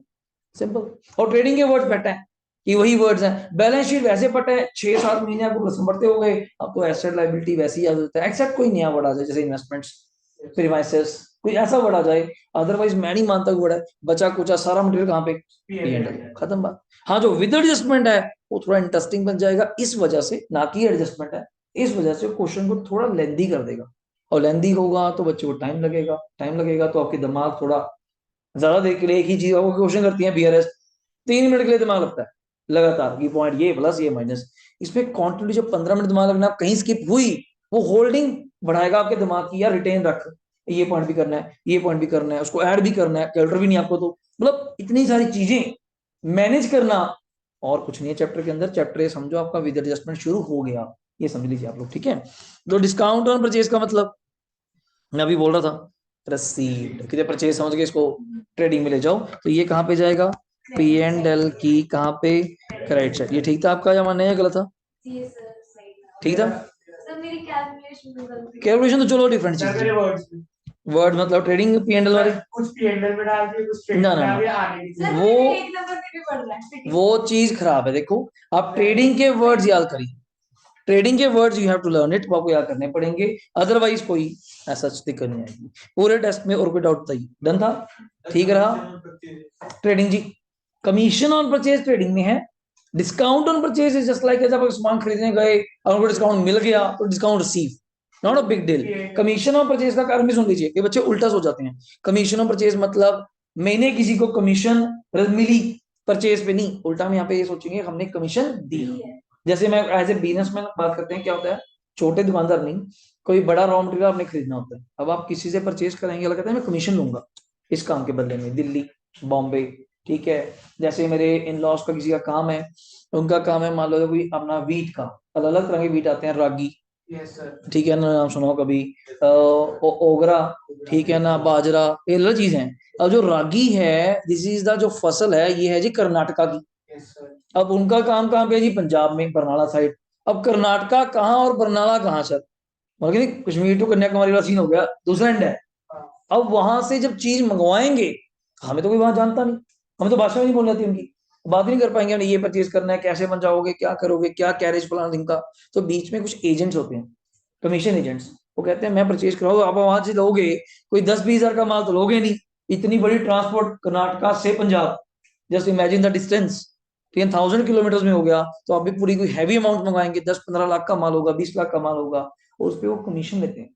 सिंपल। और ट्रेडिंग के वर्ड्स पता है कि वही वर्ड्स हैं। बैलेंस शीट वैसे पता है, 6-7 महीने आपको प्रश्न पढ़ते हो गए, अब तो एसेट लायबिलिटी वैसे ही याद होता है, एक्सेप्ट कोई नया वर्ड आ जाए जैसे इन्वेस्टमेंट्स, प्रीमाइसेस, कोई ऐसा वर्ड आ जाए, अदरवाइज मैं नहीं मानता वर्ड है। बचा कुचा सारा मटेरियल कहाँ पे? P&L, खत्म बात। हाँ, जो विद एडजस्टमेंट है वो थोड़ा इंटरेस्टिंग बन जाएगा इस वजह से, ना कि एडजस्टमेंट है, इस वजह से क्वेश्चन को थोड़ा लेंदी कर देगा, और लेंदी होगा तो बच्चे को टाइम लगेगा, टाइम लगेगा तो आपके दिमाग थोड़ा ज्यादा देर के लिए एक ही चीज आपको क्वेश्चन करती है BRS, 3 मिनट के लिए दिमाग लगता है लगातार, ये पॉइंट, ये प्लस, ये माइनस। इसमें क्वांटिटी जो 15 मिनट दिमाग लगना, कहीं स्किप हुई, वो होल्डिंग बढ़ाएगा आपके दिमाग की, यार रिटेन रख, ये पॉइंट भी करना है, ये पॉइंट भी करना है, उसको ऐड भी करना है, कैलकुलेटर भी नहीं आपको, तो मतलब इतनी सारी चीजें मैनेज करना, और कुछ नहीं है चैप्टर के अंदर। चैप्टर ये समझो आपका विद एडजस्टमेंट शुरू हो गया, ये समझ लीजिए आप लोग, ठीक है। तो डिस्काउंट ऑन परचेज का मतलब मैं अभी बोल रहा था, रसीद, कितने परचेज समझ के इसको ट्रेडिंग में ले जाओ, तो ये कहाँ पे जाएगा? P&L की कहाँ पे? Credit side. ये ठीक था आपका या मानने या गलत था? जी सर, सही था। ठीक था। सर मेरी कैलकुलेशन में गलती। कैलकुलेशन तो चलो डिफरेंट चीज है, वर्ड मतलब ट्रेडिंग P&L वाले कुछ P&L में डाल दिए, कुछ ना ट्रेडिंग ना में ना, आगे सर वो मेरे एक नंबर पे भी पड़ रहा है। वो चीज खराब है। देखो, आप ट्रेडिंग के वर्ड्स याद करिए, ट्रेडिंग के words you have to learn it, वो आपको याद करने पड़ेंगे, अदरवाइज कोई ऐसा दिक्कत नहीं आएगी पूरे टेस्ट में। और कोई डाउट बताइए? डन था, ठीक रहा। ट्रेडिंग जी, कमीशन ऑन परचेज ट्रेडिंग में है, discount on purchase is just like जब आप सामान खरीदने गए, अगर डिस्काउंट मिल गया तो discount receive, not a big deal. Commission on purchase का कारण भी सुन लीजिए, कि बच्चे उल्टा सोच जाते हैं। कमीशन ऑन परचेज मतलब मैंने किसी को कमीशन मिली, परचेज पे नहीं, उल्टा में यहाँ पे ये सोचेंगे हमने कमीशन दी। जैसे मैं एज ए बिजनेसमैन बात करते हैं, क्या होता है, छोटे दुकानदार नहीं, कोई बड़ा रॉ मटेरियल आपने खरीदना होता है, अब आप किसी से परचेज करेंगे, अलग कहते हैं मैं कमीशन लूंगा इस काम के बदले में, दिल्ली, बॉम्बे, ठीक है। जैसे मेरे इन लॉज का किसी का काम है, उनका काम है, मान लो कोई अपना वीट का, अलग अलग तरह के वीट आते हैं, रागी, ठीक है ना, नाम सुना हो कभी, ओगरा, ठीक है ना, बाजरा, ये अलग चीज है। अब जो रागी है, दिस इज द जो फसल है, ये है जी कर्नाटका की। अब उनका काम कहाँ पे है जी? पंजाब में, बरनाला साइड। अब कर्नाटका कहाँ और बरनाला कहाँ सर? मतलब कश्मीर टू कन्याकुमारी वाला सीन हो गया, दूसरा एंड है। अब वहां से जब चीज मंगवाएंगे, हमें तो कोई वहां जानता नहीं, हमें तो भाषा भी नहीं बोलनी आती उनकी, बात ही नहीं कर पाएंगे, हमने ये परचेज करना है, कैसे बन जाओगे, क्या करोगे, क्या कैरेज प्लान इनका। तो बीच में कुछ एजेंट्स होते हैं, कमीशन एजेंट्स, वो कहते हैं मैं परचेज कराऊंगा, आप वहां से लोगे कोई 10-20 हजार का माल तो लोगे नहीं, इतनी बड़ी ट्रांसपोर्ट कर्नाटका से Punjab, just imagine the distance, 10,000 kilometre में हो गया, तो आप भी पूरी कोई हैवी अमाउंट मंगवाएंगे, 10-15 लाख का माल होगा, 20 लाख का माल होगा, और उस पर वो कमीशन लेते हैं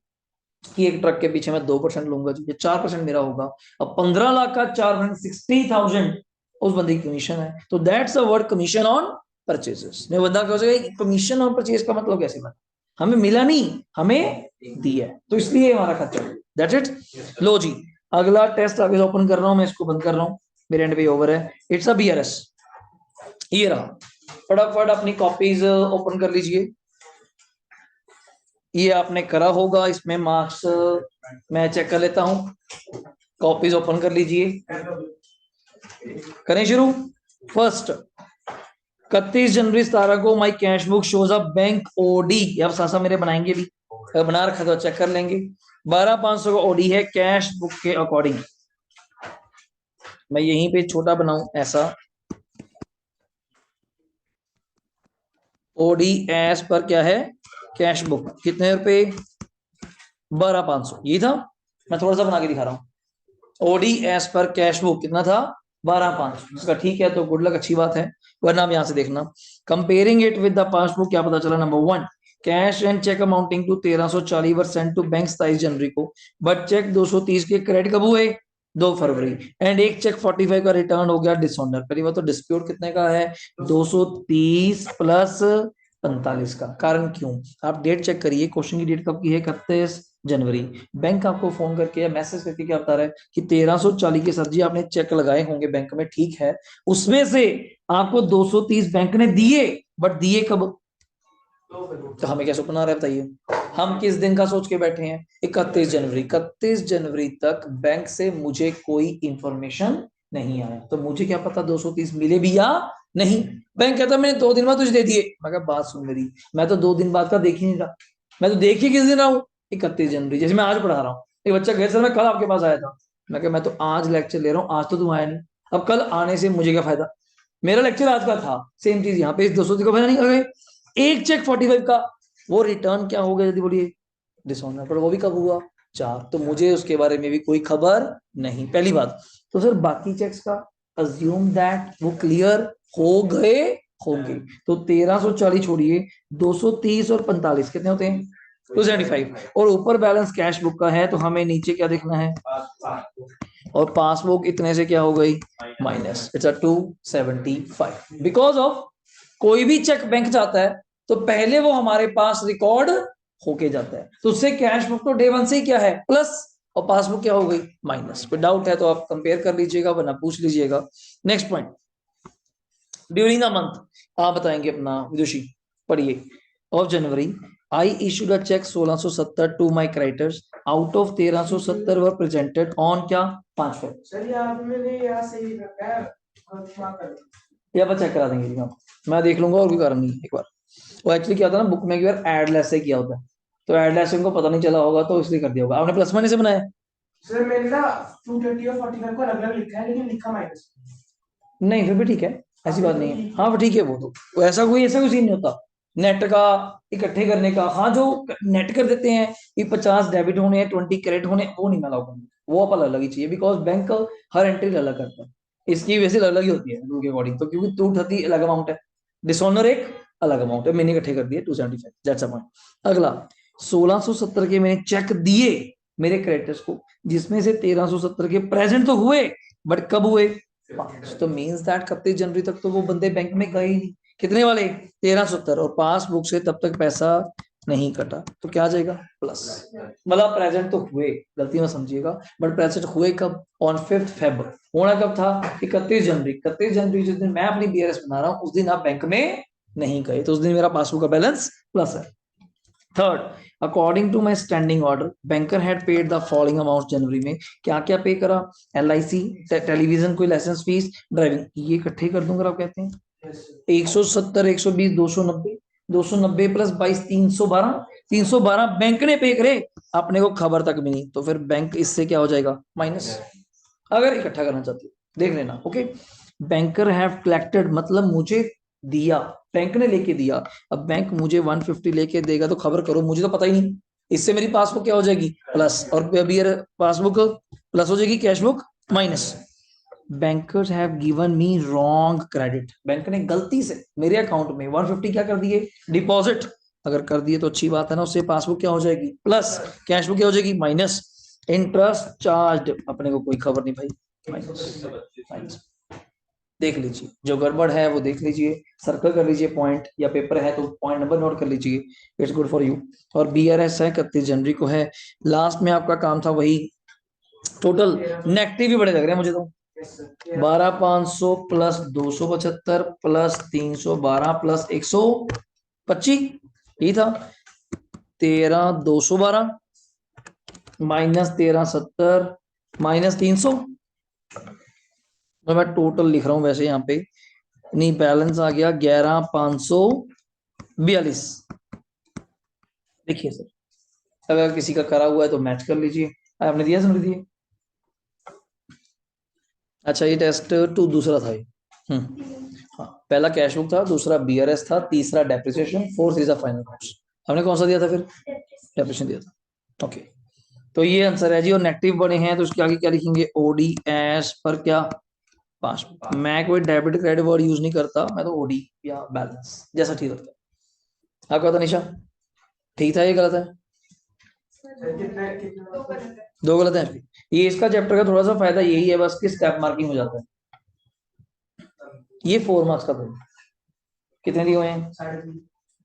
कि एक ट्रक के पीछे मैं 2% लूंगा जी, 4% मेरा होगा। अब 15 लाख का 4% 60,000 उस बंदे की कमीशन है, तो that's a word commission on purchases. मैं बंदा कह सके कमीशन ऑन परचेज का मतलब कैसे बना, हमें मिला नहीं, हमें दिया, तो इसलिए हमारा खर्चा, दैट्स इट। लो जी, अगला टेस्ट आगे ओपन कर रहा हूं मैं, इसको बंद कर रहा हूं, मेरे एंड पे ओवर है, इट्स अ BRS। ये रहा, फटाफट अपनी कॉपीज ओपन कर लीजिए, ये आपने करा होगा, इसमें मार्क्स मैं चेक कर लेता हूं। कॉपीज ओपन कर लीजिए, करें शुरू। फर्स्ट, 31 जनवरी 17 को my cash book shows a bank OD, अब सासा मेरे बनाएंगे भी, अगर बना रखा तो चेक कर लेंगे। 12,500 का ओडी है कैश बुक के अकॉर्डिंग। मैं यहीं पे छोटा बनाऊं ऐसा, ओडी एस पर क्या है, कैश बुक कितने रुपए, 12,500, ये था। मैं थोड़ा सा बना के दिखा रहा हूँ। ओडी एस पर कैश बुक कितना था, 12,500। इसका ठीक है तो गुड लक, अच्छी बात है। वरना आप यहां से देखना, comparing it with the passbook, क्या पता चला। Number 1, cash and cheque amounting to 1340 were sent to bank 27 जनवरी को, बट चेक 230 के क्रेडिट कब हुए, 2 फरवरी, एंड एक चेक 45 का रिटर्न हो गया डिसऑनर। पहली बात तो डिस्प्यूट कितने का है, 230 प्लस 45 का। कारण क्यों, आप डेट चेक करिए, क्वेश्चन की डेट कब की है, 31 जनवरी। बैंक आपको फोन करके या मैसेज करके क्या बता रहा है कि 1340 के सर जी आपने चेक लगाए होंगे बैंक में, ठीक है, उसमें से आपको 230 बैंक ने दिए, बट दिए कब, तो हमें कैसे बना रहा है बताइए। हम किस दिन का सोच के बैठे हैं, 31 जनवरी। 31 जनवरी तक बैंक से मुझे कोई इंफॉर्मेशन नहीं आया, तो मुझे क्या पता 230 मिले भी या नहीं। बैंक कहता मैंने 2 दिन बाद तुझे दे दिए, मैं कहा बात सुन मेरी, मैं तो 2 दिन बाद का देख ही नहीं रहा, मैं तो देख ही किस दिन रहा हूँ, 31 जनवरी। जैसे मैं आज पढ़ा रहा हूँ, एक बच्चा कहे सर मैं कल आपके पास आया था, मैं कहा मैं तो आज लेक्चर ले रहा हूँ, आज तो तुम आया नहीं, अब कल आने से मुझे क्या फायदा, मेरा लेक्चर आज का था। सेम चीज यहाँ पे इस 230 का फायदा नहीं कर, एक चेक 45 का वो रिटर्न क्या हो गया, यदि बोलिए डिसऑनर, पर वो भी कब हुआ, 4, तो मुझे उसके बारे में भी कोई खबर नहीं, पहली बात। तो सर बाकी चेक्स का अज्यूम दैट वो क्लियर हो गए होंगे, तो 1340 छोड़िए, 230 और 45 कितने होते हैं, 275, और ऊपर बैलेंस कैश बुक का है, तो हमें नीचे क्या देखना है, और पासबुक इतने से क्या हो गई, minus, it's a 275। Because of कोई भी चेक बैंक जाता है तो पहले वो हमारे पास रिकॉर्ड होके जाता है, तो उससे कैश बुक तो डे 1 से ही क्या है प्लस, और पासबुक क्या हो गई माइनस। कोई डाउट है तो आप कंपेयर कर लीजिएगा, वरना पूछ लीजिएगा। Next point, during the month, आप बताएंगे अपना विदुषी, पढ़िए। Of January I issued a cheque 1670 to my creditors, out of 1370 were presented on क्या, 5 फरवरी। सर ये आपने यहाँ सही रखा है, ये आप चेक करा देंगे जी, मैं देख लूंगा, और कोई कारण नहीं है। एक बार वो एक्चुअली क्या होता है ना, बुक में एक बार एड लेस से किया होता है, तो एड लेस को पता नहीं चला होगा, तो इसलिए कर दिया होगा। आपने प्लस माइनस से बनाया, सर मैंने ना 230 और 45 को अलग अलग लिखा है, लेकिन लिखा माइनस। नहीं फिर भी ठीक है, ऐसी बात नहीं है। हाँ वो ठीक है, वो तो ऐसा कोई सीन नहीं होता नेट का इकट्ठे करने का। हाँ जो नेट कर देते हैं कि 50 डेबिट होने 20 क्रेडिट होने, वो नहीं मैं अलाउ करूंगा, वो आप अलग ही चाहिए, बिकॉज बैंक हर एंट्री अलग करता है, इसकी वजह से अलग अलग ही होती है रूल के अकॉर्डिंग। तो क्योंकि 230 अलग अमाउंट है, डिसऑनर एक अलग अमाउंट है, मैंने इकट्ठे कर दिए 275, दैट्स अ पॉइंट। अगला 1670 के मैंने चेक दिए मेरे क्रेडिटर्स को, जिसमें से 1370 के प्रेजेंट तो हुए, बट कब हुए, 5, तो मींस दैट 31 जनवरी तक तो वो बंदे बैंक में गए ही नहीं। कितने वाले, 1370, और पासबुक से तब तक पैसा नहीं कटा, तो क्या आ जाएगा प्लस। मतलब प्रेजेंट तो हुए, गलती में समझिएगा, बट प्रेजेंट हुए कब, ऑन 5 फेब। होना कब था, 31 जनवरी। 31 जनवरी जिस दिन मैं अपनी बीआरएस बना रहा हूँ, उस दिन आप बैंक में नहीं गए, तो उस दिन मेरा पासबुक का बैलेंस प्लस है। Third, according to my standing order banker had paid the following amount जनवरी में, क्या क्या पे करा, LIC, टेलीविजन कोई लाइसेंस फीस, ड्राइविंग, ये इकट्ठे कर दूंगा आप कहते हैं, 170, 120, 290, 290 प्लस 22, 312, 312 बैंक ने पे करे, अपने को खबर तक भी नहीं, तो फिर बैंक इससे क्या हो जाएगा माइनस। अगर इकट्ठा करना चाहते हो देख लेना, ओके। बैंकर हैव कलेक्टेड मतलब मुझे दिया, बैंक ने लेके दिया, अब बैंक मुझे 150 लेके देगा, तो खबर करो, मुझे तो पता ही नहीं, इससे मेरी पासबुक क्या हो जाएगी प्लस, और अभी पासबुक प्लस हो जाएगी, cash book minus. Bankers have given me wrong credit, bank ने गलती से मेरे अकाउंट में 150 क्या कर दिए डिपॉजिट, अगर कर दिए तो अच्छी बात है ना, उससे पासबुक क्या हो जाएगी प्लस, कैश बुक क्या हो जाएगी माइनस। इंटरेस्ट चार्ज, अपने को कोई खबर नहीं भाई, माइनस। देख लीजिए जो गड़बड़ है वो देख लीजिए, सर्कल कर लीजिए पॉइंट, या पेपर है तो पॉइंट नंबर नोट कर लीजिए, इट्स गुड फॉर यू। और BRS है 31 जनवरी को है, लास्ट में आपका काम था वही। टोटल नेगेटिव भी बड़े लग रहे हैं मुझे तो, 12,500 प्लस 275 प्लस 312 प्लस 125, यही था, 13,212 माइनस 1370 -300, तो मैं टोटल लिख रहा हूं वैसे यहाँ पे, नहीं बैलेंस आ गया 11,542। देखिए सर, अगर किसी का करा हुआ है तो मैच कर लीजिए। आपने दिया समझ दिए। अच्छा ये टेस्ट 2 दूसरा था ये। हाँ, पहला कैश बुक था, दूसरा बीआरएस था, तीसरा depreciation, fourth is a final cost. हमने कौन सा दिया था फिर? डेप्रिसिएशन दिया था। ओके, तो ये आंसर है जी। और नेगेटिव बने हैं तो उसके आगे क्या लिखेंगे? ओडी एस पर क्या? पासबुक। मैं कोई डेबिट क्रेडिट वर्ड यूज नहीं करता, मैं तो ओडी या बैलेंस जैसा ठीक लगता है। आपका था निशा? ठीक था, ये गलत है? कितने कितने दो गलत है। दो गलत है। ये इसका चैप्टर का थोड़ा सा फायदा यही है बस कि स्टेप मार्किंग हो जाता है। ये 4 मार्क्स का था। कितने दिए हुए हैं? 3.5।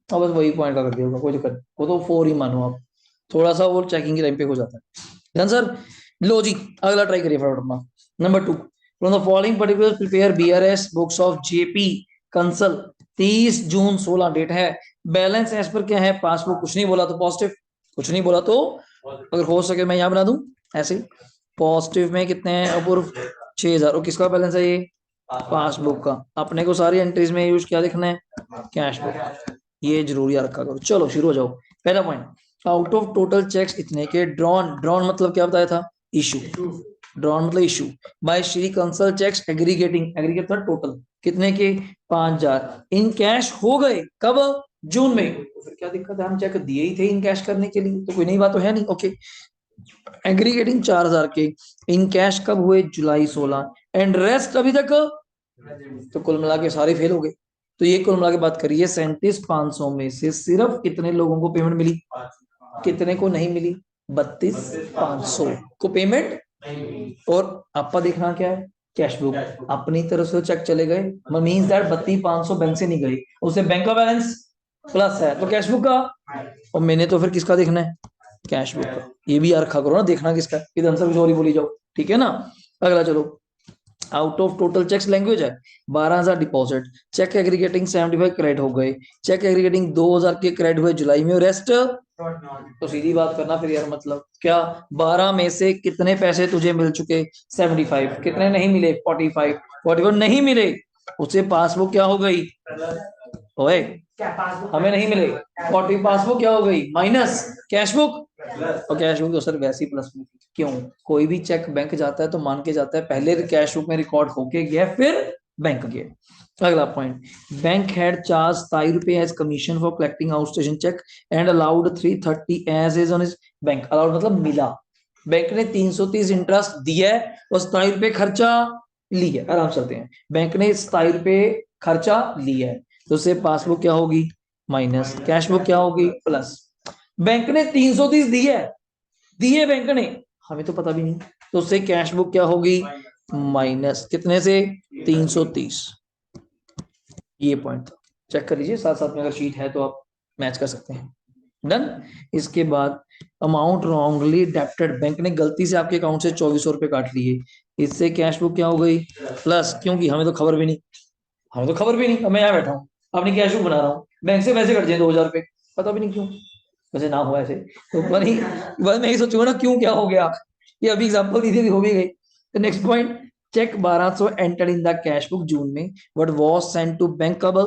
अब बस वही पॉइंट का कर दिया होगा, कोई दिक्कत नहीं। वो तो 4 ही मानो आप, थोड़ा सा वो चेकिंग के टाइम पे हो जाता है। Done sir. लो जी, अगला ट्राई करिए फटाफट अपना। Number 2, from the following particulars prepare BRS books of JP Kansal 30 June 16 date है। बैलेंस एज पर क्या है? पासबुक। कुछ नहीं बोला तो पॉजिटिव, कुछ नहीं बोला तो, अगर हो सके मैं यहाँ बना दूं ऐसे। पॉजिटिव में कितने हैं अपूर्व? 6,000। और किसका बैलेंस है ये? पासबुक का। अपने को सारी एंट्रीज में यूज क्या लिखना है? Cash book. ये जरूर याद रखा करो। चलो शुरू हो जाओ। पहला point, out of total cheques इतने के ड्रॉन, ड्रॉन मतलब क्या बताया था? इशू। ड्रॉन मतलब issue by Shri Kansal cheques aggregating, aggregate था टोटल कितने के? 5,000 इन कैश हो गए कब? जून में। तो फिर क्या दिक्कत है? हम चेक दिए ही थे इन कैश करने के लिए, तो कोई नई बात तो है नहीं। ओके, एग्रीगेटिंग 4,000 के इन कैश कब हुए? जुलाई 16। एंड रेस्ट अभी तक, तो कुल मिला के सारे फेल हो गए। तो ये कुल मिला के बात करिए 37,500 में से सिर्फ कितने लोगों को पेमेंट मिली? कितने को नहीं मिली? 32,500 को पेमेंट। और आपका देखना क्या है? Cash book. अपनी तरफ से चेक चले गए, मींस दैट 32,500 बैंक से नहीं गई, उसे बैंक का बैलेंस प्लस है तो कैश बुक का। और मैंने तो फिर किसका देखना है? कैश बुक का। ये भी यार रखा करो ना, देखना किसका, इधर आंसर सॉरी बोली जाओ, ठीक है ना। अगला चलो, out of total cheques language है 12,000 डिपॉजिट, चेक एग्रीगेटिंग 75 क्रेडिट हो गए, चेक एग्रीगेटिंग 2,000 के क्रेडिट हुए जुलाई में, और रेस्ट तो सीधी बात करना फिर यार, मतलब क्या 12 में से कितने पैसे तुझे मिल चुके? 75। कितने नहीं मिले? 45। 41 नहीं मिले, उसे पासबुक क्या हो गई? ओए क्या पासबुक हमें नहीं मिले 40, पासबुक क्या हो गई? Minus cash book. और कैश बुक तो सर वैसे ही प्लस में थी। क्यों? कोई भी चेक बैंक जाता है तो मान के जाता है पहले कैश बुक में रिकॉर्ड होके गया फिर बैंक गया। अगला पॉइंट, बैंक हैड चार्ज 27 रुपए as commission for collecting outstation cheque and allowed 330 as is on his bank. Allowed मतलब मिला, बैंक ने 330 इंटरेस्ट दिया है और 27 रुपए खर्चा लिया। आराम चलते हैं, बैंक ने 27 रुपए खर्चा लिया है तो उससे पासबुक क्या होगी? माइनस। कैश बुक क्या होगी? प्लस। बैंक ने 330 दिया है, दिए बैंक ने, हमें तो पता भी नहीं, तो उससे कैश बुक क्या होगी? माइनस। कितने से? 330। ये पॉइंट था, चेक कर लीजिए साथ साथ में, अगर शीट है तो आप मैच कर सकते हैं। डन। इसके बाद अमाउंट रॉन्गली डेप्टेड, बैंक ने गलती से आपके अकाउंट से 2400 रुपए काट लिए, इससे कैश बुक क्या हो गई? प्लस। क्योंकि हमें तो खबर भी नहीं, हमें तो खबर भी नहीं, अब मैं यहाँ बैठा हूँ अपनी कैश बुक बना रहा हूँ, बैंक से पैसे कट जाए 2,000 रुपए, पता भी नहीं क्यों, वैसे ना हुआ ऐसे तो वही, बस मैं ही सोचूंगा ना क्यों क्या हो गया। ये अभी एग्जांपल दी थी, हो भी गई। तो next point, cheque 1200 enter in the cash book June में, but was sent to bank कब?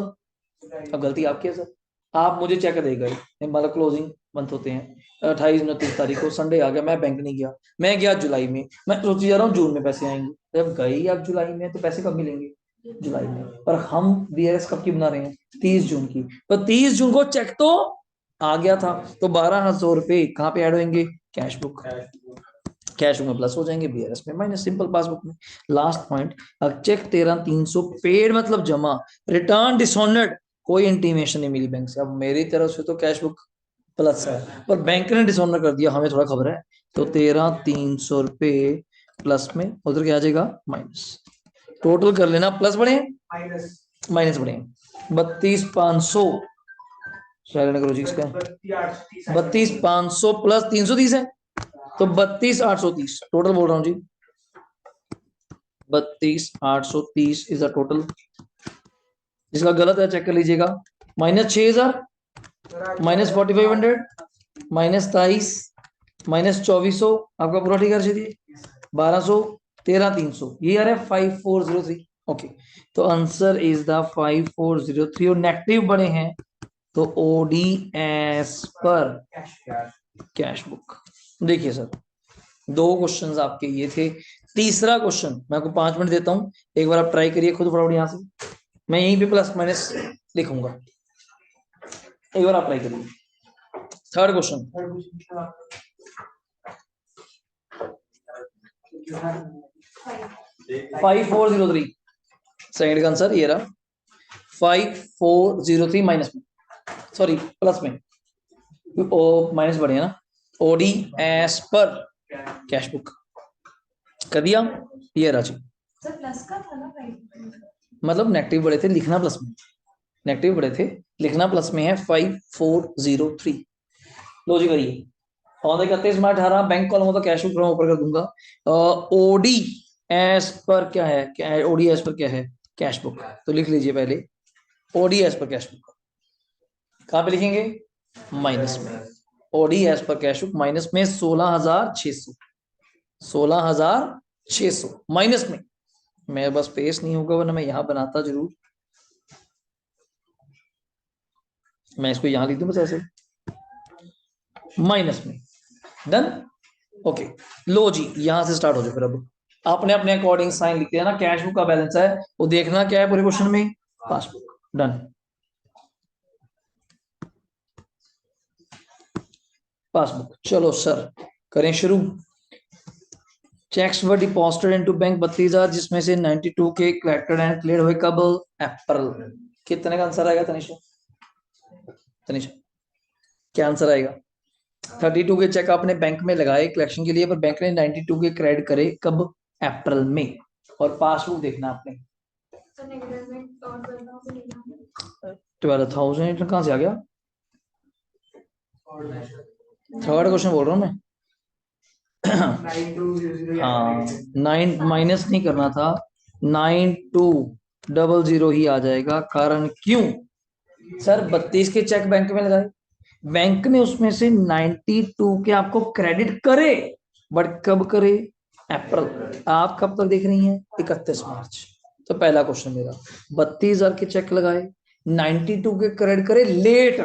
अब गलती आपकी है सर, आप मुझे चेक दे गए, मतलब क्लोजिंग मंथ होते हैं 28-29 तारीख को, संडे आ गया, मैं बैंक नहीं गया, मैं गया जुलाई में, मैं सोची जा रहा हूँ जून में पैसे आएंगे, जब गई आप जुलाई में तो पैसे कब मिलेंगे? जुलाई में। पर हम बीआरएस कब की बना रहे हैं? 30 जून की, तो 30 जून को चेक तो आ गया था, तो 1,200 रुपए कहाँ पे ऐड होंगे? Cash book. कैश बुक में प्लस हो जाएंगे, बीआरएस में माइनस, सिंपल पासबुक में। लास्ट पॉइंट, अब चेक 13,300 पेड मतलब जमा, रिटर्न डिसऑनर्ड, कोई इंटीमेशन नहीं मिली बैंक से। अब मेरी तरफ से तो कैश बुक प्लस है, पर बैंक ने डिसऑनर कर दिया, हमें थोड़ा खबर है, तो 13,300 रुपए प्लस में, उधर क्या आ जाएगा? माइनस। टोटल कर लेना, प्लस बढ़े माइनस माइनस बढ़े, 32,500 करो जी इसका, 32,500 प्लस 330 है तो 32,830 टोटल बोल रहा हूँ जी, 32,830 इज द टोटल। जिसका गलत है चेक कर लीजिएगा, माइनस 6,000, माइनस 4,500, माइनस 23, माइनस 2,400, आपका पूरा ठीक है जी। 1200, 13,300, ये आ रहा है 5403। ओके, तो आंसर इज द 5403 और नेगेटिव बड़े हैं तो ओडी एस पर कैश बुक। देखिए सर, दो क्वेश्चंस आपके ये थे। तीसरा क्वेश्चन मैं आपको 5 मिनट देता हूं, एक बार आप ट्राई करिए खुद फटाफट यहां से, मैं यहीं पे प्लस माइनस लिखूंगा, एक बार आप ट्राई करिए। थर्ड क्वेश्चन, 5403, सेकंड का आंसर ये रहा 5403 माइनस में, सॉरी प्लस में, ओ माइनस बढ़े ना, ओडी एस पर कैश बुक कर दिया, ये रहा जी। सर प्लस का था ना भाई, मतलब नेगेटिव बड़े थे, लिखना प्लस में, नेगेटिव बड़े थे, लिखना प्लस में है 5403। लो जी करिए, और 31 में 18 बैंक कॉलम होता कैश बुक ऊपर कर दूंगा। ओडी एस पर क्या है, क्या है ओडी एस पर क्या है, कैश बुक, तो लिख लीजिए पहले ओडी एस पर कैश बुक, कहां पे लिखेंगे, माइनस में, ओडी एस पर कैश बुक माइनस में 16,600, 16,600 माइनस में, मेरे बस पेस नहीं होगा वरना मैं यहां बनाता जरूर, मैं इसको यहां लिख दूं बस ऐसे माइनस में, डन। ओके, लो जी यहां से स्टार्ट हो जाओ फिर, अब आपने अपने अकॉर्डिंग साइन लिख दिया ना, कैश बुक का बैलेंस है वो देखना क्या है पूरे क्वेश्चन में, पासबुक, डन। पासबुक, चलो सर करें शुरू। चेक्स वर डिपॉजिटेड इनटू बैंक 32,000 जिसमें से 92 के कलेक्टेड एंड क्लियर हुए कब, अप्रैल। कितने का आंसर आएगा तनिषा, तनिषा क्या आंसर आएगा। 32 के चेक आपने बैंक में लगाए कलेक्शन के लिए, पर बैंक ने 92 के क्रेडिट करे कब, अप्रैल में, और पासबुक देखना आपने। सर नेगेटिव में और 12,000 कहां से आ गया, थर्ड क्वेश्चन बोल रहा हूँ मैं। हाँ 9 माइनस नहीं करना था, 9200 ही आ जाएगा, कारण क्यों सर, 32 के चेक बैंक में लगाए, बैंक ने उसमें से 92 के आपको क्रेडिट करे, बट कब करे, अप्रैल। आप कब तक देख रही हैं, 31 मार्च। तो पहला क्वेश्चन मेरा, 32,000 के चेक लगाए, 92 के क्रेडिट करे लेट,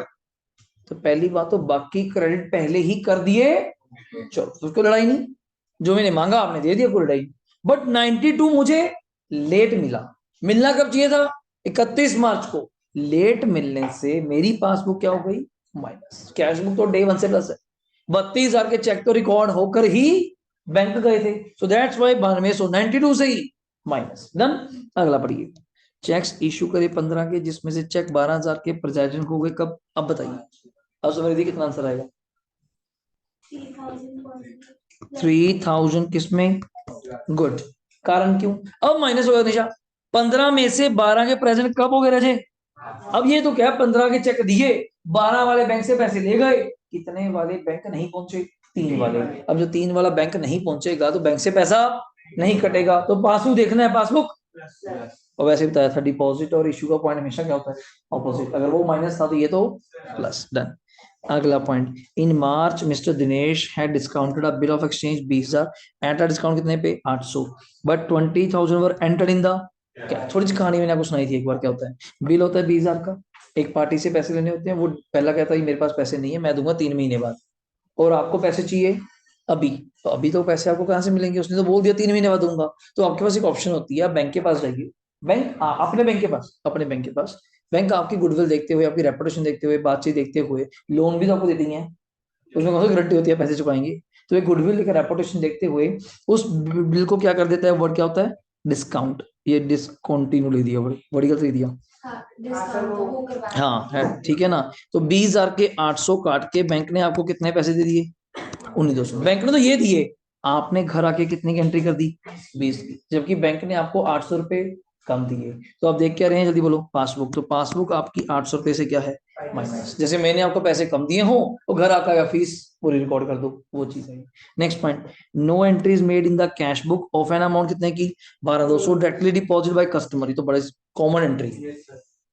तो पहली बात तो बाकी क्रेडिट पहले ही कर दिए, चलो उसको लड़ाई नहीं, जो मैंने मांगा आपने दे दिया, कोई लड़ाई, बट 92 मुझे लेट मिला, मिलना कब चाहिए था, 31 मार्च को, लेट मिलने से मेरी पासबुक क्या हो गई, माइनस, कैश बुक तो डे 1 से प्लस है, 32,000 के चेक तो रिकॉर्ड होकर ही बैंक गए थे, सो दैट्स वाई 9292 से ही माइनस, डन। अगला पढ़िए, चेक्स इशू करे 15 के जिसमें से चेक 12,000 के प्रेजेंट हो गए कब, अब बताइए, अब समझ कितना आंसर आएगा, 3,000 किसमें, गुड, कारण क्यों, अब माइनस होगा निशा, 15 में से 12 के प्रेजेंट कब हो गए रजे, अब ये तो क्या 15 के चेक दिए, 12 वाले बैंक से पैसे ले गए, कितने वाले बैंक नहीं पहुंचे, 3 वाले, अब जो 3 वाला बैंक नहीं पहुंचेगा तो बैंक से पैसा नहीं कटेगा, तो पासबुक देखना है, पासबुक, और वैसे बताया था डिपॉजिट और इशू का पॉइंट हमेशा क्या होता है, ऑपोजिट, अगर वो माइनस था तो ये तो प्लस, डन। अगला point, in March mister Dinesh had discounted a bill of exchange 20,000 at a discount कितने पे, 800, but 20,000 were entered in the, क्या थोड़ी सी कहानी मैंने आपको सुनाई थी एक बार, क्या होता है, बिल होता है 20,000 का, एक पार्टी से पैसे लेने होते हैं, वो पहला कहता है मेरे पास पैसे नहीं है, मैं दूंगा 3 महीने बाद, और आपको पैसे चाहिए अभी, तो अभी तो पैसे आपको कहाँ से मिलेंगे, उसने तो बोल दिया 3 महीने बाद दूंगा, तो आपके पास एक ऑप्शन होती है, आप बैंक के पास जाइए, बैंक अपने बैंक के पास, अपने बैंक के पास, बैंक आपकी गुडविल देखते हुए, आपकी रेपुटेशन देखते हुए, बातचीत देखते हुए, लोन भी तो आपको देती है, उसमें कौन सी गारंटी होती है पैसे चुकाएंगे, तो एक गुडविल लेकर रेपुटेशन देखते हुए उस बिल को क्या कर देता है, वर्ड क्या होता है, डिस्काउंट, ये डिसकंटिन्यू लिख दिया, बड़ी गलत लिख दिया, हाँ है ठीक है ना, तो 20,000 के 800 काट के बैंक ने आपको कितने पैसे दे दिए, 19,200, बैंक ने तो ये दिए, आपने घर आके कितनी की एंट्री कर दी, 20 की, जबकि बैंक ने आपको 800 रुपए कम दिए, तो आप देख क्या रहे हैं, जल्दी बोलो, पासबुक, तो पासबुक आपकी 800 रुपए से क्या है, माइनस, जैसे मैंने आपको पैसे कम दिए हो तो घर आकर या फीस पूरी रिकॉर्ड कर दो, वो चीज है। Next point, no entries made in the cash book of an amount कितने की, 12,200 डायरेक्टली डिपॉजिट बाय कस्टमर, ये तो बड़े कॉमन एंट्री,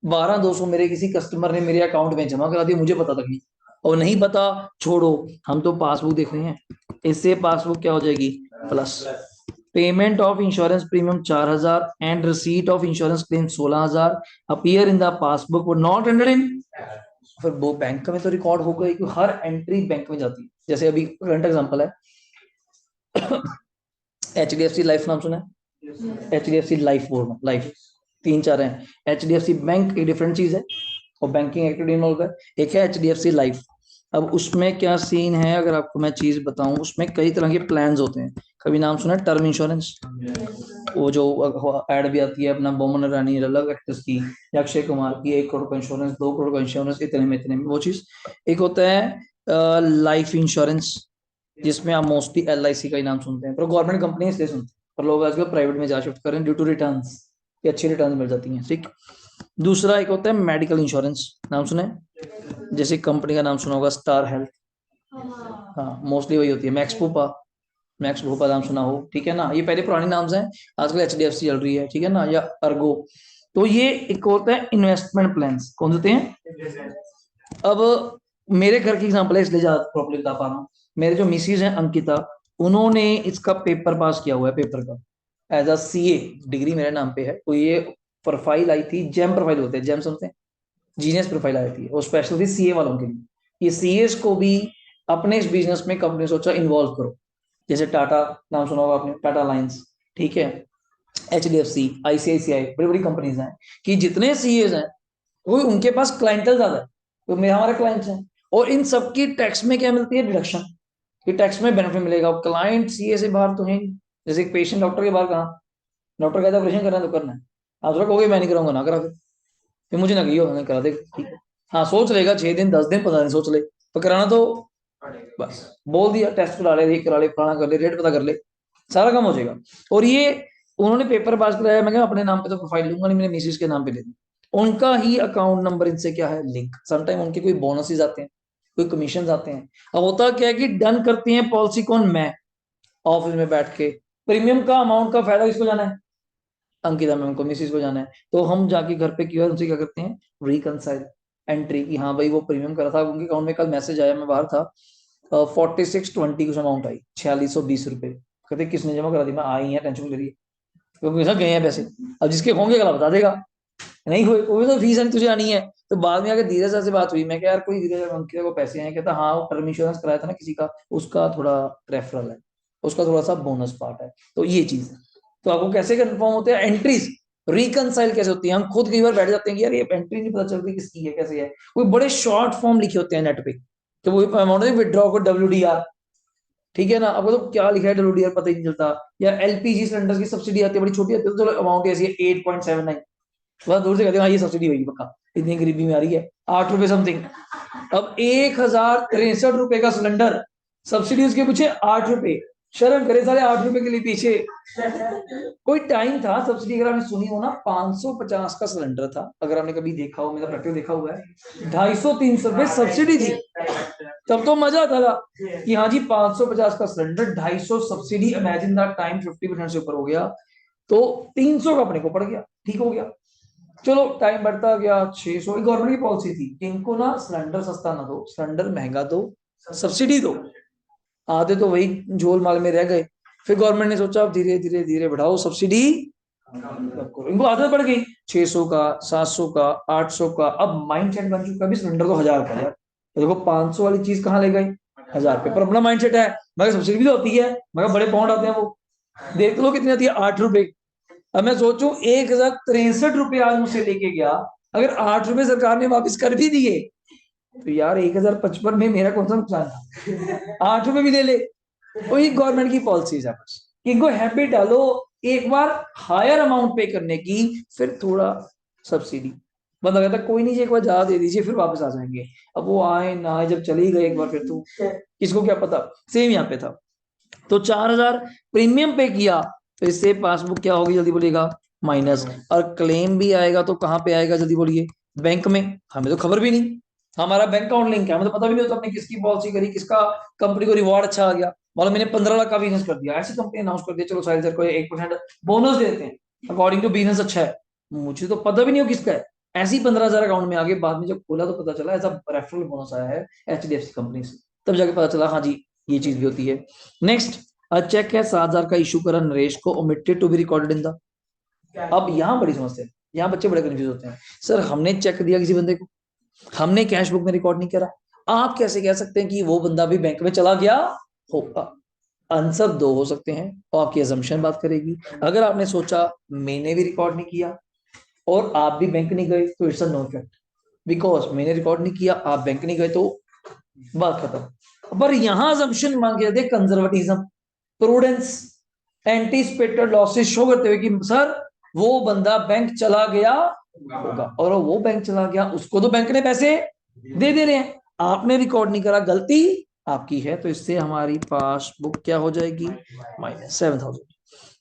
12,200 मेरे किसी कस्टमर ने मेरे अकाउंट में जमा करा दिया, मुझे पता तक नहीं, और नहीं पता छोड़ो, हम तो पासबुक देख रहे हैं, इससे पासबुक क्या हो जाएगी, plus, payment of insurance premium 4000 and receipt of insurance claim 16000 appear in the passbook वो नॉट एंटर्ड इन। फिर वो बैंक में तो रिकॉर्ड हो गई कि हर एंट्री बैंक में जाती है। जैसे अभी करंट एग्जांपल है HDFC लाइफ नाम सुना है? HDFC लाइफ बोल लाइफ 3-4 हैं। HDFC बैंक एक डिफरेंट चीज है और बैंकिंग एक्टिविटी इन्वॉल्व है। एक है HDFC लाइफ। अब उसमें क्या सीन है, अगर आपको मैं चीज बताऊं, उसमें कई तरह के प्लान्स होते हैं। कभी नाम सुना है टर्म इंश्योरेंस? वो जो एड भी आती है अपना बोमन रानी अलग एक्ट्रेस की या अक्षय कुमार की, 1 करोड़ का इंश्योरेंस, 2 करोड़ का इंश्योरेंस, इतने में वो चीज। एक होता है लाइफ इंश्योरेंस, जिसमें आप मोस्टली LIC का ही नाम सुनते हैं, पर गवर्नमेंट कंपनी इसलिए सुनते हैं, पर लोग आजकल प्राइवेट में जा शिफ्ट करें ड्यू टू रिटर्न्स, कि अच्छी रिटर्न मिल जाती हैं। ठीक। दूसरा एक होता है मेडिकल इंश्योरेंस, नाम सुना है? जैसे कंपनी का नाम सुना होगा स्टार हेल्थ, हाँ मोस्टली वही होती है। मैक्स भोपा नाम सुना हो, ठीक है ना? ये पहले पुराने नाम हैं, आजकल HDFC चल रही है, ठीक है ना, या अर्गो। तो ये एक होता है इन्वेस्टमेंट प्लान्स, कौन होते हैं? अब मेरे घर की एग्जांपल है इसलिए ज्यादा प्रॉपर्ली बता पा रहा हूँ। मेरे जो मिसिज हैं अंकिता, उन्होंने इसका पेपर पास किया हुआ है, पेपर का एज अ CA डिग्री मेरे नाम पे है। तो ये प्रोफाइल आई थी, जेम प्रोफाइल होते हैं, जेम सुनते हैं, जीनियस प्रोफाइल आई थी, वो स्पेशल थी CA वालों के लिए। ये CAs को भी अपने इस बिजनेस में कंपनी सोचा इन्वॉल्व करो। जैसे टाटा नाम सुना होगा आपने, टाटा लाइंस, ठीक है, HDFC, ICICI, बड़ी बड़ी कंपनीज हैं कि जितने CAs हैं वो उनके पास क्लाइंटल ज्यादा है, तो मेरा हमारा क्लाइंट्स हैं। और इन सबकी टैक्स में क्या मिलती है? डिडक्शन। कि टैक्स में बेनिफिट मिलेगा। क्लाइंट CA से बाहर तो है नहीं। जैसे एक पेशेंट डॉक्टर के बाहर, कहाँ डॉक्टर कहता है ऑपरेशन करना है तो करना है, आप थोड़ा कहोगे मैं नहीं कराऊंगा, ना करा, फिर मुझे ना कहियो, मैंने करा दे, ठीक है। हाँ सोच लेगा 6 दिन 10 दिन 15 दिन सोच ले, तो कराना तो बस बोल दिया, टेस्ट करा ले, ये करा ले, फलाना कर ले, रेट पता कर ले, सारा काम हो जाएगा। और ये उन्होंने पेपर पास कराया, मैं अपने नाम पे तो प्रोफाइल लूंगा नहीं, मैंने मिसेज के नाम पे ले दी। उनका ही अकाउंट नंबर इनसे क्या है लिंक, समटाइम उनके कोई बोनसेस आते हैं, कोई कमीशन आते हैं। अब होता क्या है कि डन करती है पॉलिसी कौन? मैं ऑफिस में बैठ के। प्रीमियम का अमाउंट का फायदा किसको जाना है? अंकिता मैम को, मिसिस को जाना है। तो हम जाके घर पे क्यों उनसे क्या करते हैं, रिकनसाइल एंट्री की, हाँ भाई वो प्रीमियम करा था, उनके अकाउंट में कल मैसेज आया, मैं बाहर था, 4620 कुछ अमाउंट आई, 4620 रुपए। कहते किसने जमा करा दी? मैं आई है, टेंशन ले रही है, क्योंकि सब गए हैं पैसे। अब जिसके होंगे कल बता देगा, नहीं हुए वो भी तो फीस है तुझे आनी है। तो बाद में आके धीरज सर से बात हुई, मैं क्या यार कोई धीरज अंकिता को पैसे आए? कहता हाँ वो टर्म इंश्योरेंस कराया था ना किसी का, उसका थोड़ा रेफरल है, उसका थोड़ा सा बोनस पार्ट है। तो ये चीज है। तो आपको कैसे कंफर्म होते हैं एंट्रीज, रिकनसाइल कैसे होती है? हम खुद कई बार बैठ जाते हैं कि यार ये एंट्री नहीं पता चलती किसकी है कैसे है। कोई बड़े शॉर्ट फॉर्म लिखे होते हैं नेट पे, तो वो अमाउंट है विड्रॉ को WDR, ठीक है ना, अब तो क्या लिखा है WDR पता ही नहीं चलता। या LPG सिलेंडर की सब्सिडी आती है, बड़ी छोटी आती है, तो चलो अमाउंट ऐसी है 8.79, थोड़ा दूर से कहते हैं हाँ ये सब्सिडी होगी पक्का, इतनी गरीबी में आ रही है, 8 रुपए समथिंग। अब 1063 रुपए का सिलेंडर, सब्सिडी उसके पीछे 8 रुपए, शर्म करे साले 8 रुपए के लिए पीछे। कोई टाइम था सब्सिडी, अगर आपने सुनी हो ना, 550 का सिलेंडर था, अगर आपने कभी देखा हो, मेरा प्रैक्टिस देखा हुआ है, 250-300 रुपए सब्सिडी थी। तब तो मजा आता था कि हाँ जी 550 का cylinder, 250 subsidy, imagine that time 50% से ऊपर हो गया, तो 300 का अपने को पड़ गया, ठीक हो गया। चलो टाइम बढ़ता गया, 600, गवर्नमेंट की पॉलिसी थी कि इनको ना सिलेंडर सस्ता ना दो, सिलेंडर महंगा दो, सब्सिडी दो। आधे तो वही झोल माल में रह गए। फिर गवर्नमेंट ने सोचा अब धीरे धीरे धीरे बढ़ाओ सब्सिडी, इनको आदत पड़ गई 600 का, 700 का, 800 का। अब माइंड सेट बन चुका है सिलेंडर तो 1000 का यार, तो देखो 500 वाली चीज कहाँ ले गई 1000 पे, पर अपना माइंड सेट है, मगर सब्सिडी भी तो होती है, मगर बड़े पाउंड आते हैं वो, देख लो कितनी आती है 8 रुपए। अब मैं सोचूं 1063 रुपए आज मुझसे लेके गया, अगर 8 रुपए सरकार ने वापस कर भी दिए तो यार 1055 में मेरा कौन सा नुकसान था? 8 रुपए भी ले ले। वही गवर्नमेंट की पॉलिसीज है, बस इनको हैबिट डालो एक बार हायर अमाउंट पे करने की, फिर थोड़ा सब्सिडी। बंदा कहता कोई नहीं जी एक बार ज्यादा दे दीजिए फिर वापस आ जाएंगे। अब वो आए ना आए, जब चली गए एक बार फिर तो किसको क्या पता। सेम यहाँ पे था, तो 4000 प्रीमियम पे किया, तो इससे पासबुक क्या होगी जल्दी बोलिएगा? माइनस। और क्लेम भी आएगा तो कहाँ पे आएगा जल्दी बोलिए? बैंक में। हमें तो खबर भी नहीं, हमारा बैंक अकाउंट लिंक है, हमें तो पता भी नहीं होता हमने किसकी पॉलिसी करी, किसका कंपनी को रिवॉर्ड अच्छा आ गया। मतलब मैंने 15 लाख का बिजनेस कर दिया, ऐसी कंपनी अनाउंस कर दिया चलो साहिल सर को 1% बोनस देते हैं अकॉर्डिंग टू बिजनेस अच्छा है, मुझे तो पता भी नहीं हो किसका है। ऐसे ही 15,000 अकाउंट में आगे, बाद में जब खोला तो पता चला ऐसा रेफरल बोनस आया है HDFC कंपनी से, तब जाके पता चला हाँ जी ये चीज भी होती है। नेक्स्ट चेक है 7,000 का इशू करा नरेश को, omitted to be recorded in the. अब यहाँ बड़ी समस्या है, यहाँ बच्चे बड़े कंफ्यूज होते हैं, सर हमने चेक दिया किसी बंदे को, हमने कैश बुक में रिकॉर्ड नहीं करा, आप कैसे कह सकते हैं कि वो बंदा भी बैंक में चला गया होगा? आंसर दो हो सकते हैं और आपकी अजम्पशन बात करेगी। अगर आपने सोचा मैंने भी रिकॉर्ड नहीं किया और आप भी बैंक नहीं गए तो it's a no fact, because मैंने रिकॉर्ड नहीं किया आप बैंक नहीं गए तो बात खत्म। पर यहां अजम्पशन मांगे जाते conservatism, prudence, anticipated losses show करते हुए कि सर वो बंदा बैंक चला गया होगा, और वो बैंक चला गया उसको तो बैंक ने पैसे दे दे रहे हैं, आपने रिकॉर्ड नहीं करा, गलती आपकी है, तो इससे हमारी पासबुक क्या हो जाएगी? -7,000।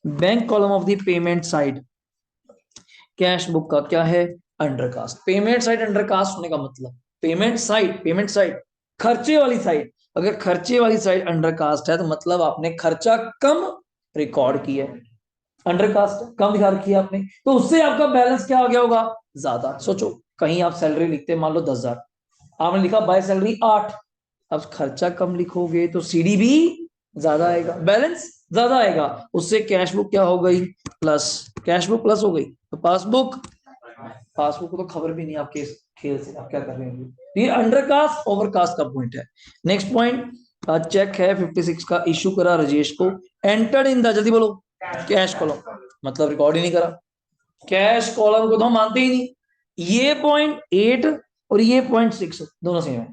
Bank column of the payment side, cash book का क्या है? अंडरकास्ट। पेमेंट साइड अंडरकास्ट होने का मतलब, पेमेंट साइड खर्चे वाली साइड, अगर खर्चे वाली साइड अंडरकास्ट है तो मतलब आपने खर्चा कम रिकॉर्ड किया है, अंडरकास्ट कम दिखा रखी है आपने, तो उससे आपका बैलेंस क्या आ गया होगा? ज्यादा। सोचो कहीं आप सैलरी लिखते मान लो 10,000, आपने लिखा बाय सैलरी 8, अब खर्चा कम लिखोगे तो सीडी भी ज्यादा आएगा, बैलेंस ज्यादा आएगा, उससे कैश बुक क्या हो गई? प्लस। कैश बुक प्लस हो गई तो पासबुक, पासबुक को तो खबर भी नहीं आपके इस खेल से, आप क्या कर रहे हैं? ये अंडरकास्ट ओवरकास्ट का पॉइंट है। नेक्स्ट पॉइंट, चेक है 56 का, इशू करा राजेश को, एंटर्ड इन द, जल्दी बोलो, कैश कॉलम, मतलब रिकॉर्ड ही नहीं करा, कैश कॉलम को तो हम मानते ही नहीं। ये .8 और ये .6 दोनों सेम है,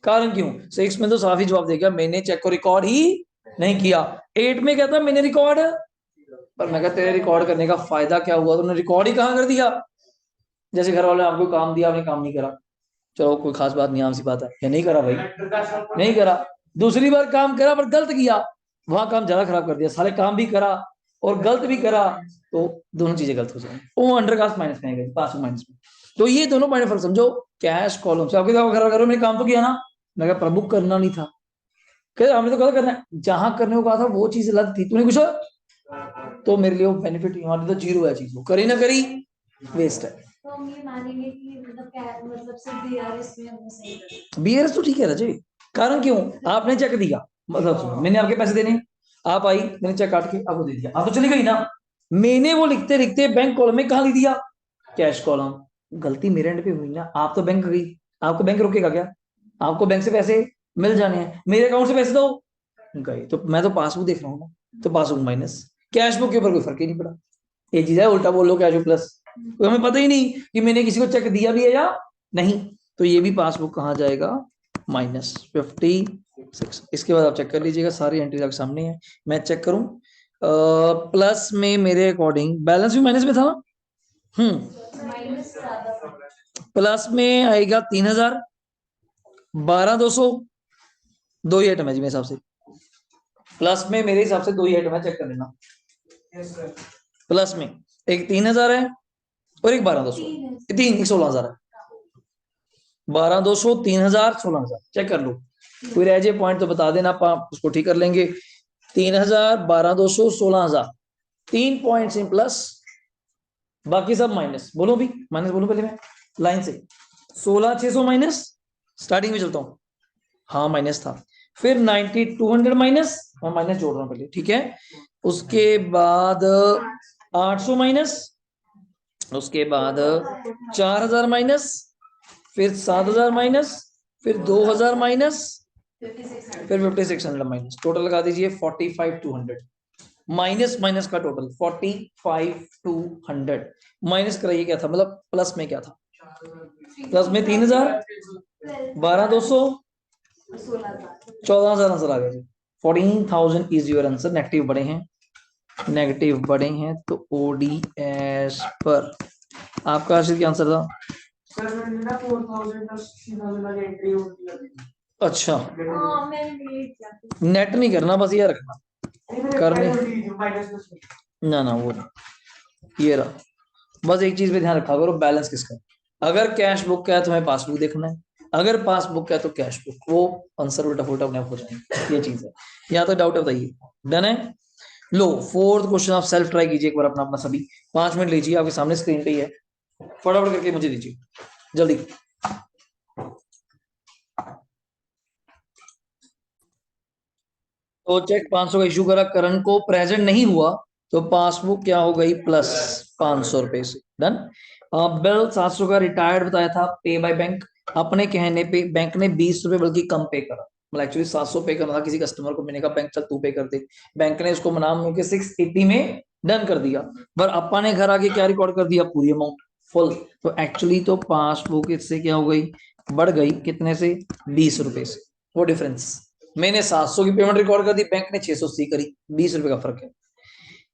कारण क्यों? 6 में तो साफ ही जवाब देगा मैंने चेक को रिकॉर्ड ही नहीं किया, 8 में कहता मैंने रिकॉर्ड, पर मैं कहता तेरे रिकॉर्ड करने का फायदा क्या हुआ, तुमने रिकॉर्ड ही कहां कर दिया? जैसे घर वाले ने आपको काम दिया, आपने काम नहीं करा, चलो कोई खास बात नहीं, आम सी बात है, या नहीं करा भाई, नहीं करा, दूसरी बार काम करा पर गलत किया, वहां काम ज्यादा खराब कर दिया, साले काम भी करा और गलत भी करा, तो दोनों चीजें गलत हो जाएंगी, वो अंडरकास्ट माइनस में आएगा, पास माइनस में। तो ये दोनों पॉइंट फर्क समझो। कैश कॉलम से आपके घर वालों ने काम तो किया ना, मैं कहा प्रभु करना नहीं था, कहते हमने तो गलत करना है, जहां करने को कहा था वो चीज अलग थी, तूने कुछ, तो मेरे लिए वो बेनिफिट हमारे तो जीरो है, चीज वो करी ना करी वेस्ट है। तो हम ये मानेंगे कि मतलब क्या मतलब सिर्फ बीआरएस में हमने सही कर बीआरएस तो ठीक है राजे, कारण क्यों? आपने चेक दिया, मतलब सुनो, मैंने आपके पैसे देने, आप आई, मैंने चेक काट के आपको दे दिया, आप तो चली गई ना, मैंने वो लिखते लिखते बैंक कॉलम में कहा लिख दिया? Cash column. गलती मेरे एंड पे हुई ना, आप तो बैंक गई, आपको बैंक रोकेगा क्या? आपको बैंक से पैसे मिल जाने हैं, मेरे अकाउंट से पैसे दो, गए, तो मैं तो पासबुक देख रहा हूँ ना, तो पासबुक माइनस, कैश बुक के ऊपर कोई फर्क ही नहीं पड़ा। ये चीज है, उल्टा बोल लो कैश बुक प्लस, तो हमें पता ही नहीं कि मैंने किसी को चेक दिया भी है या नहीं, तो ये भी पासबुक कहाँ जाएगा? -56। इसके बाद आप चेक कर लीजिएगा, सारी एंट्रीज आपके सामने है, मैं चेक करूं, प्लस में मेरे अकॉर्डिंग बैलेंस भी माइनस में था ना, माइनस ज्यादा प्लस में आएगा 3,000, 12,200, दो ही आइटम है जी मेरे हिसाब से, प्लस में मेरे हिसाब से दो ही आइटम है, चेक कर लेना। प्लस में एक 3,000 है और एक 12,200, तीन 16,000 है, 12,200, 3,000, 16,000, चेक कर लो, कोई रह जाए पॉइंट तो बता देना, आप उसको ठीक कर लेंगे। 3,000, 12,200, 16,000, 3 पॉइंट्स इन प्लस, बाकी सब माइनस, बोलो भी माइनस बोलो पहले मैं लाइन से, 16,600 माइनस, स्टार्टिंग में चलता हूँ, हाँ माइनस था, फिर 9,200 माइनस, मैं माइनस जोड़ रहा हूँ पहले, ठीक है, उसके बाद 800 माइनस, उसके बाद 4,000 माइनस, फिर 7,000 माइनस, फिर 2,000 माइनस, फिर 5,600 माइनस, टोटल लगा दीजिए 45,200, माइनस माइनस का टोटल 45,200, माइनस कराइए क्या था, मतलब प्लस में क्या था? प्लस में 3,000, 12,200, 14,000 आंसर आ गया जी, 14,000 इज योर आंसर। नेगेटिव बड़े हैं, नेगेटिव बड़े हैं, तो ओडीएस पर आपका आंसर क्या आंसर था? सर मैंने ना 4,000 प्लस 3,000 वाली एंट्री होती है। अच्छा, हाँ मैंने delete किया। नेट नहीं करना, बस ये रखना, करने माइनस प्लस ना ना वो नहीं, ये रहा, बस एक चीज पे ध्यान रखा करो, बैलेंस किसका है, अगर कैश बुक का है तो हमें पासबुक देखना है, अगर पासबुक का है तो कैश बुक, वो आंसर उल्टा फुल्टा अपने आप हो जाएंगे, ये चीज है, यहाँ तो डाउट है, बताइए डन है। लो फोर्थ क्वेश्चन आप सेल्फ ट्राई कीजिए एक बार अपना अपना सभी, 5 मिनट लीजिए, आपके सामने स्क्रीन पे ही है, फटाफट करके मुझे दीजिए जल्दी। तो चेक 500 का इशू करा, करण को प्रेजेंट नहीं हुआ, तो पासबुक क्या हो गई प्लस 500 रुपए से। डन। बिल 700 का रिटायर्ड बताया था, पे बाय बैंक। अपने कहने पे बैंक ने 20 रुपए बल्कि कम पे करा, मतलब एक्चुअली 700 पे करना था किसी कस्टमर को, मैंने कहा बैंक चल तू पे कर दे, बैंक ने उसको मना के 680 में डन कर दिया। पर अपा ने घर आके क्या रिकॉर्ड कर दिया, पूरी अमाउंट फुल। तो एक्चुअली तो पासबुक इससे क्या हो गई, बढ़ गई कितने से, 20 रुपए से। वो डिफरेंस, मैंने 700 की पेमेंट रिकॉर्ड कर दी, बैंक ने 680 करी, 20 रुपए का फर्क है।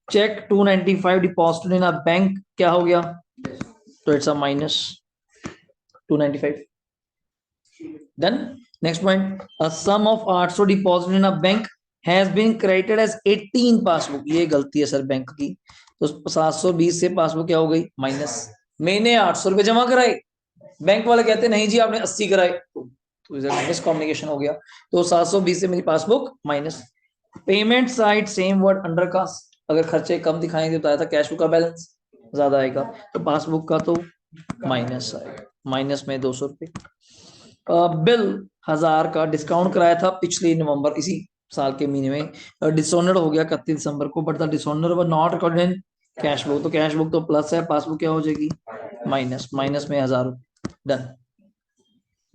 Cheque 295 deposited in a bank क्या हो गया, तो it's a minus 295। Done. Next point, a sum of 800 deposited in a bank has been credited as 18 passbook. ये गलती है सर बैंक की, तो 720 से पासबुक क्या हो गई माइनस। मैंने 800 रुपए जमा कराए, बैंक वाले कहते नहीं जी आपने 80 कराए, तो मिस कम्युनिकेशन हो गया, तो 720 से मेरी passbook minus. Payment side same word under cast, अगर खर्चे कम दिखाएंगे तो बताया था कैश बुक का बैलेंस ज्यादा आएगा, तो पासबुक का तो माइनस आएगा, माइनस में 200 रुपए। बिल 1000 का डिस्काउंट कराया था पिछले नवंबर इसी साल के महीने में, डिसऑनर्ड हो गया 31 दिसंबर को, but the dishonour were not recorded in cash book, तो कैश बुक तो प्लस है, पासबुक क्या हो जाएगी माइनस, माइनस में 1000 रुपए। Done.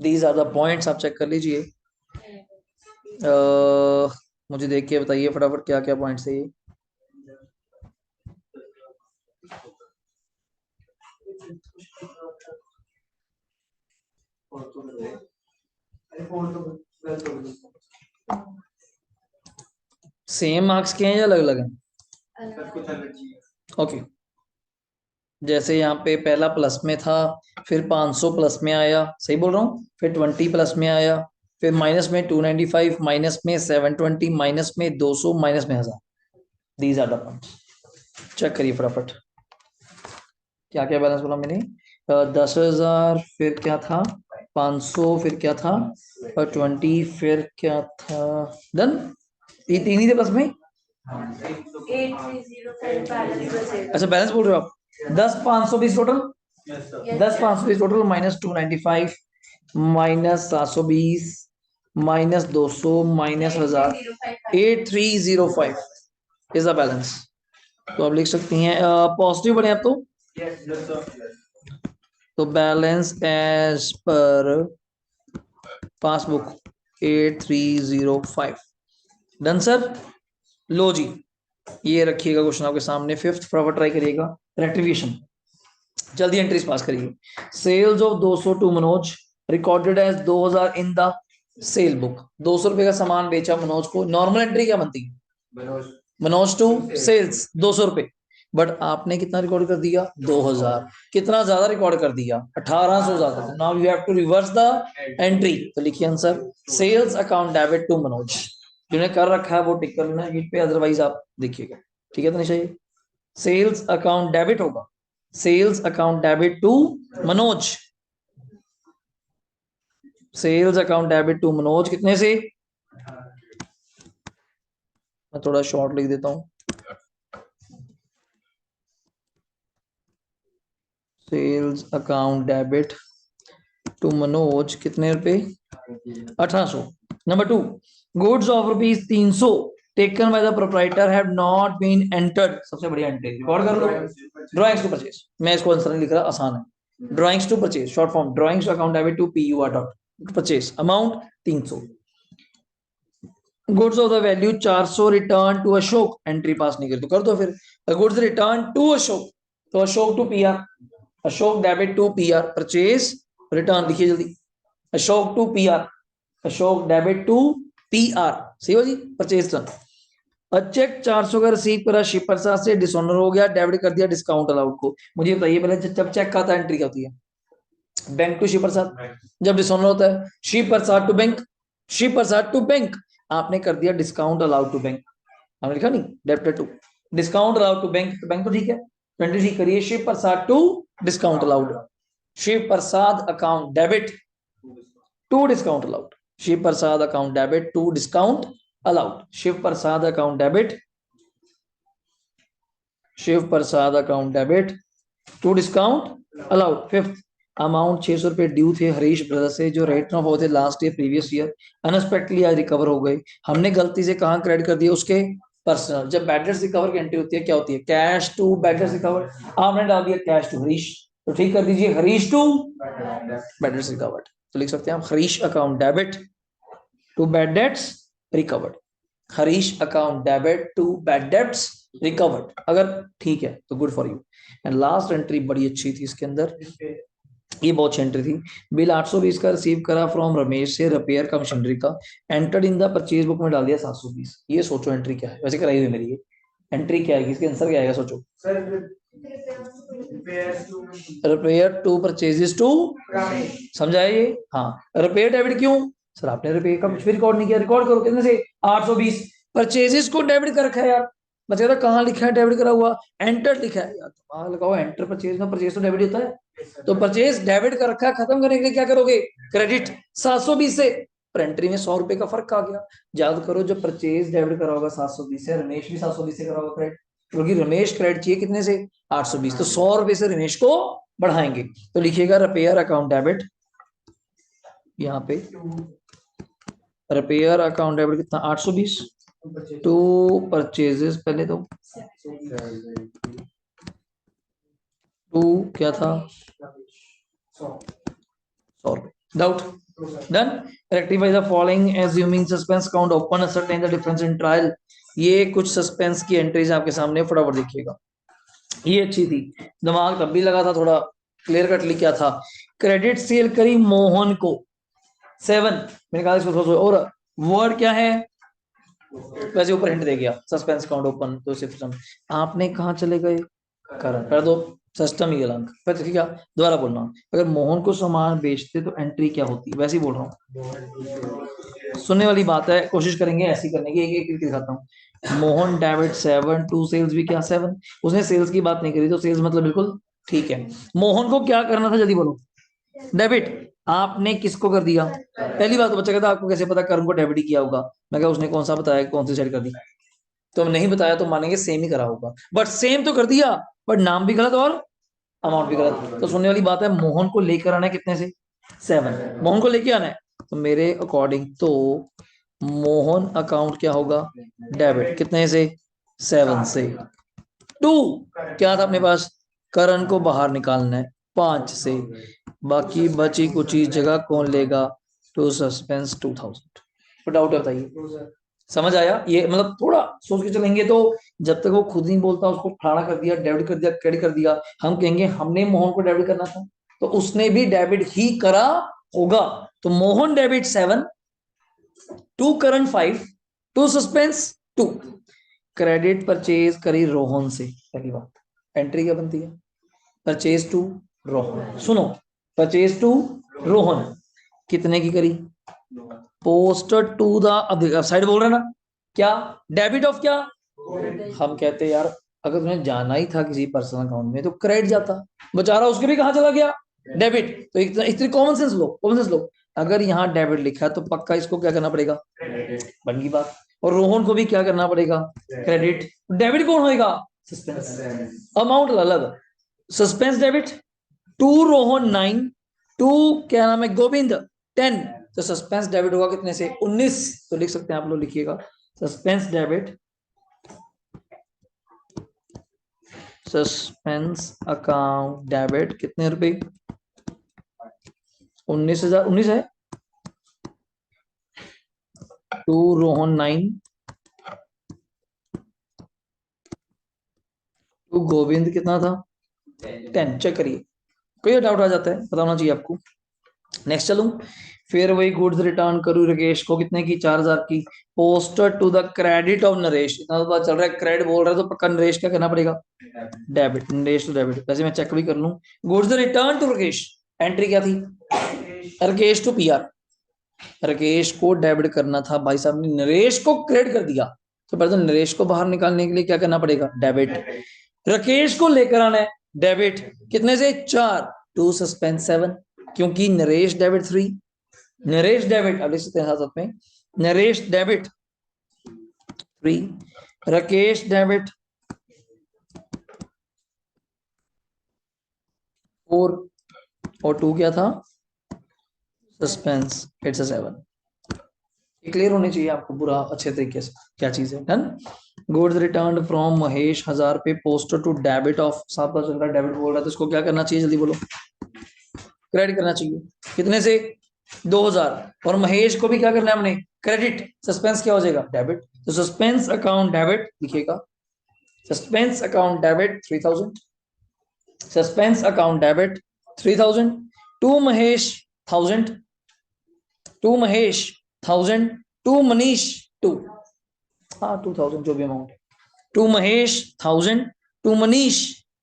These are the points, आप चेक कर लीजिए। मुझे देख के बताइए फटाफट क्या क्या पॉइंट्स है ये। सेम मार्क्स के हैं या अलग अलग हैं? ओके। जैसे यहाँ पे पहला प्लस में था, फिर 500 प्लस में आया, सही बोल रहा हूँ, फिर 20 प्लस में आया, फिर माइनस में 295, माइनस में 720, माइनस में 200, माइनस में 1000। These are the points, check करिए फटाफट क्या क्या बैलेंस बोला मैंने। 10,000, फिर क्या था 500, फिर क्या था और 20, फिर क्या था। डन। ये तीन ही थे प्लस में। 8305 बैलेंस बचेगा। अच्छा बैलेंस बोल रहे हो आप, 10,520 total, 10,520 total, minus 295, minus 720, minus 200, minus 1000, 8305 is the balance. तो आप लिख सकती हैं पॉजिटिव बने आप तो balance as per passbook 8305। Done sir. लो जी, ये रखिएगा क्वेश्चन आपके सामने, फिफ्थ फटाफट ट्राई करिएगा। रेक्टिफिकेशन, जल्दी एंट्रीज पास करिए। Sales of 200 to Manoj recorded as 2000 in the sale book. 200 रुपए का सामान बेचा मनोज को, नॉर्मल एंट्री क्या बनती है, मनोज टू सेल्स 200 रुपए, बट आपने कितना रिकॉर्ड कर दिया 2000, कितना ज्यादा रिकॉर्ड कर दिया 1800 ज्यादा। Now you have to reverse the entry, तो लिखिए answer sales account debit to Manoj. जिन्हें कर रखा है वो टिक कर लेना शीट पे, अदरवाइज आप देखिएगा, ठीक है तो नहीं चाहिए। सेल्स अकाउंट डेबिट होगा, sales account debit to Manoj, sales account debit to Manoj कितने से, मैं थोड़ा शॉर्ट लिख देता हूं, sales account debit to Manoj कितने रुपए 1800। Number 2, goods of rupees 300 taken by the proprietor have not been entered. सबसे बढ़िया एंट्री रिकॉर्ड कर लो, ड्राइंग्स टू परचेज, मैं इसको आंसर नहीं लिख रहा, आसान है। Drawings to purchase short form, drawings account debit to P U R dot purchase, amount 300। Goods of the value 400 return to Ashok, entry pass नहीं करी तो कर दो फिर। गुड्स रिटर्न टू अशोक, तो Ashok to PR, Ashok debit to PR, purchase return लिखिए जल्दी, Ashok to PR, Ashok debit to PR, सही हो जी, परचेज रिटर्न। चेक 400 का रिसीव करा शिपर साथ से, डिसऑनर हो गया, डेबिट कर दिया डिस्काउंट अलाउड को। मुझे बताइए पहले जब चेक का आता एंट्री क्या होती है, बैंक टू शिपर साथ, जब डिसऑनर होता है शिपर साथ टू बैंक, शिपर साथ टू बैंक, आपने कर दिया डिस्काउंट अलाउड टू बैंक, हमने लिखा नहीं debit to discount allowed to bank, तो बैंक तो ठीक है, 20 ठीक करिए, Shiv Prasad to discount allowed, Shiv Prasad account debit to discount allowed, Shiv Prasad account debit to discount allowed, Shiv Prasad account debit, Shiv Prasad account debit to discount allowed. Fifth, amount 600 रुपए ड्यू थे हरीश ब्रदर से, जो रेट ऑफ होते last year previous year, unexpectedly आज recover हो गए। हमने गलती से कहाँ क्रेडिट कर दिया, उसके पर्सनल। जब बैड डेट्स रिकवर की एंट्री होती है क्या होती है, cash to bad debts recover. आपने डाल दिया कैश टू हरीश, तो ठीक कर दीजिए Harish to bad debts recovered. तो लिख सकते हैं आप Harish account debit to bad debts recovered, Harish account debit to bad debts recovered. अगर ठीक है तो good for you. And last entry बड़ी अच्छी थी इसके अंदर, ये बहुत अच्छी एंट्री थी। बिल 820 का रिसीव करा फ्रॉम रमेश से, रिपेयर का मशीनरी का, entered in the purchase book में डाल दिया 720। ये सोचो एंट्री क्या है, वैसे कराई हुई मेरी ये एंट्री क्या है, इसके आंसर क्या आएगा सोचो। रिपेयर टू परचेजेस टू, समझाया ये? हाँ, रिपेयर डेबिट क्यों सर, आपने रिपेयर का कुछ भी रिकॉर्ड नहीं किया, रिकॉर्ड करो कितने से 820। परचेजेस को डेबिट कर रखा है यार, बच्चे कहता कहाँ लिखा है डेबिट करा हुआ, एंटर लिखा है यार, दिमाग लगाओ, एंटर परचेज में परचेज तो डेबिट होता है, तो परचेज डेबिट कर रखा है, खत्म करने के लिए क्या करोगे, क्रेडिट 720 से। पर एंट्री में 100 रुपए का फर्क आ गया। याद करो जब परचेज डेबिट करा होगा 720 से, रमेश भी 720 से करा होगा क्रेडिट, क्योंकि रमेश क्रेडिट चाहिए कितने से 820, तो 100 रुपए से रमेश को बढ़ाएंगे। तो लिखिएगा रिपेयर अकाउंट डेबिट, यहाँ पे रिपेयर अकाउंट डेबिट कितना 820 टू परचेजेस, पहले तो टू क्या था 100 रुपए। Doubt done. Rectify the following assuming suspense count open, ascertain the difference in trial. ये कुछ सस्पेंस की एंट्रीज आपके सामने, फटाफट देखिएगा। ये अच्छी थी, दिमाग तब भी लगा था थोड़ा, क्लियर कट लिखा था। क्रेडिट सेल करी मोहन को 7, मैंने कहा इसको सोचो, और वर्ड क्या है, वैसे ऊपर हिंट दे गया सस्पेंस काउंट ओपन, तो सिस्टम आपने कहाँ चले गए, कर दो सिस्टम ही अलग। फिर ठीक है, दोबारा बोलना, अगर मोहन को सामान बेचते तो एंट्री क्या होती, वैसे ही बोल रहा हूँ, सुनने वाली बात है, कोशिश करेंगे ऐसी करने की। एक एक दिखाता हूँ। मोहन डेबिट 7 टू सेल्स भी क्या 7, उसने सेल्स की बात नहीं करी, तो सेल्स मतलब बिल्कुल ठीक है। मोहन को क्या करना था, जल्दी बोलो, डेबिट। आपने किसको कर दिया, पहली बात तो बच्चा कहता आपको कैसे पता कर्म को डेबिट ही किया होगा, मैं क्या उसने कौन सा बताया, कौन सी साइड कर दी, तो हम नहीं बताया तो मानेंगे सेम ही करा होगा, बट सेम तो कर दिया, बट नाम भी गलत और अमाउंट भी गलत। तो सुनने वाली बात है, मोहन को लेकर आना है कितने से 7, मोहन को लेके आना है, तो मेरे अकॉर्डिंग तो मोहन अकाउंट क्या होगा, डेबिट कितने से 7 से। टू क्या था अपने पास, करण को बाहर निकालना है 5 से, बाकी बची कुछ चीज जगह कौन लेगा, टू सस्पेंस 2000। तो डाउट बताइए, समझ आया ये, मतलब थोड़ा सोच के चलेंगे तो, जब तक वो खुद नहीं बोलता उसको खड़ा कर दिया, डेबिट कर दिया, क्रेडिट कर दिया, हम कहेंगे हमने मोहन को डेबिट करना था, तो उसने भी डेबिट ही करा होगा। तो Mohan debit 7 to Karan 5 to suspense 2, credit purchase करी रोहन से। पहली बात एंट्री क्या बनती है, परचेज टू रोहन, सुनो, परचेज टू रोहन कितने की करी, पोस्टेड टू द, अब साइड बोल रहे ना क्या, डेबिट ऑफ क्या, हम कहते यार अगर तुम्हें जाना ही था किसी पर्सनल अकाउंट में तो क्रेडिट जाता, बेचारा उसके भी कहां चला गया डेबिट। तो इतनी कॉमन सेंस लो, कॉमन सेंस लो, अगर यहाँ डेबिट लिखा है तो पक्का इसको क्या करना पड़ेगा, बन गई बात। और रोहन को भी क्या करना पड़ेगा, क्रेडिट। डेबिट कौन होएगा, सस्पेंस, अमाउंट अलग, suspense debit to Rohan 9 to क्या नाम है गोविंद 10, तो सस्पेंस डेबिट होगा कितने से 19, तो लिख सकते हैं आप लोग, लिखिएगा suspense debit, suspense account debit कितने रुपए 19,000, 19 है, टू रोहन 9 टू गोविंद कितना था 10, चेक करिए, कोई डाउट आ जाता है बताना चाहिए आपको। नेक्स्ट चलूं, फिर वही गुड्स रिटर्न करूं राकेश को कितने की 4,000 की, posted to the credit of Naresh, इतना तो पता चल रहा है क्रेडिट बोल रहा है तो पक्का नरेश क्या करना पड़ेगा, डेबिट, नरेश टू डेबिट। वैसे मैं चेक भी कर लूं, goods return to Rakesh, entry क्या थी, राकेश टू पीआर, राकेश को डेबिट करना था, भाई साहब ने नरेश को क्रेडिट कर दिया, तो पहले तो नरेश को बाहर निकालने के लिए क्या करना पड़ेगा, डेबिट, राकेश को लेकर आना है डेबिट कितने से 4 टू सस्पेंस 7, क्योंकि नरेश डेबिट 3, नरेश डेबिट, अब लिख सकते हैं साथ में, नरेश डेबिट 3, राकेश डेबिट 4, और 2 क्या था, सस्पेंस। It's a 7। क्लियर होने चाहिए आपको पूरा अच्छे तरीके से क्या चीज है। Done. Goods return from Mahesh 1000 पे पोस्टर टू डेबिट ऑफ, साहब का चल रहा है डेबिट बोल रहा है, तो इसको क्या करना चाहिए जल्दी बोलो, क्रेडिट करना चाहिए। कितने से, 2000। और महेश को भी क्या करना है हमने, क्रेडिट। सस्पेंस क्या हो जाएगा, डेबिट। तो सस्पेंस अकाउंट डेबिट लिखिएगा, suspense account debit 3000, suspense account debit 3000 to Mahesh 1000, to Mahesh 1000, to Manish 2, हाँ 2000 जो भी अमाउंट है, to Mahesh 1000, to Manish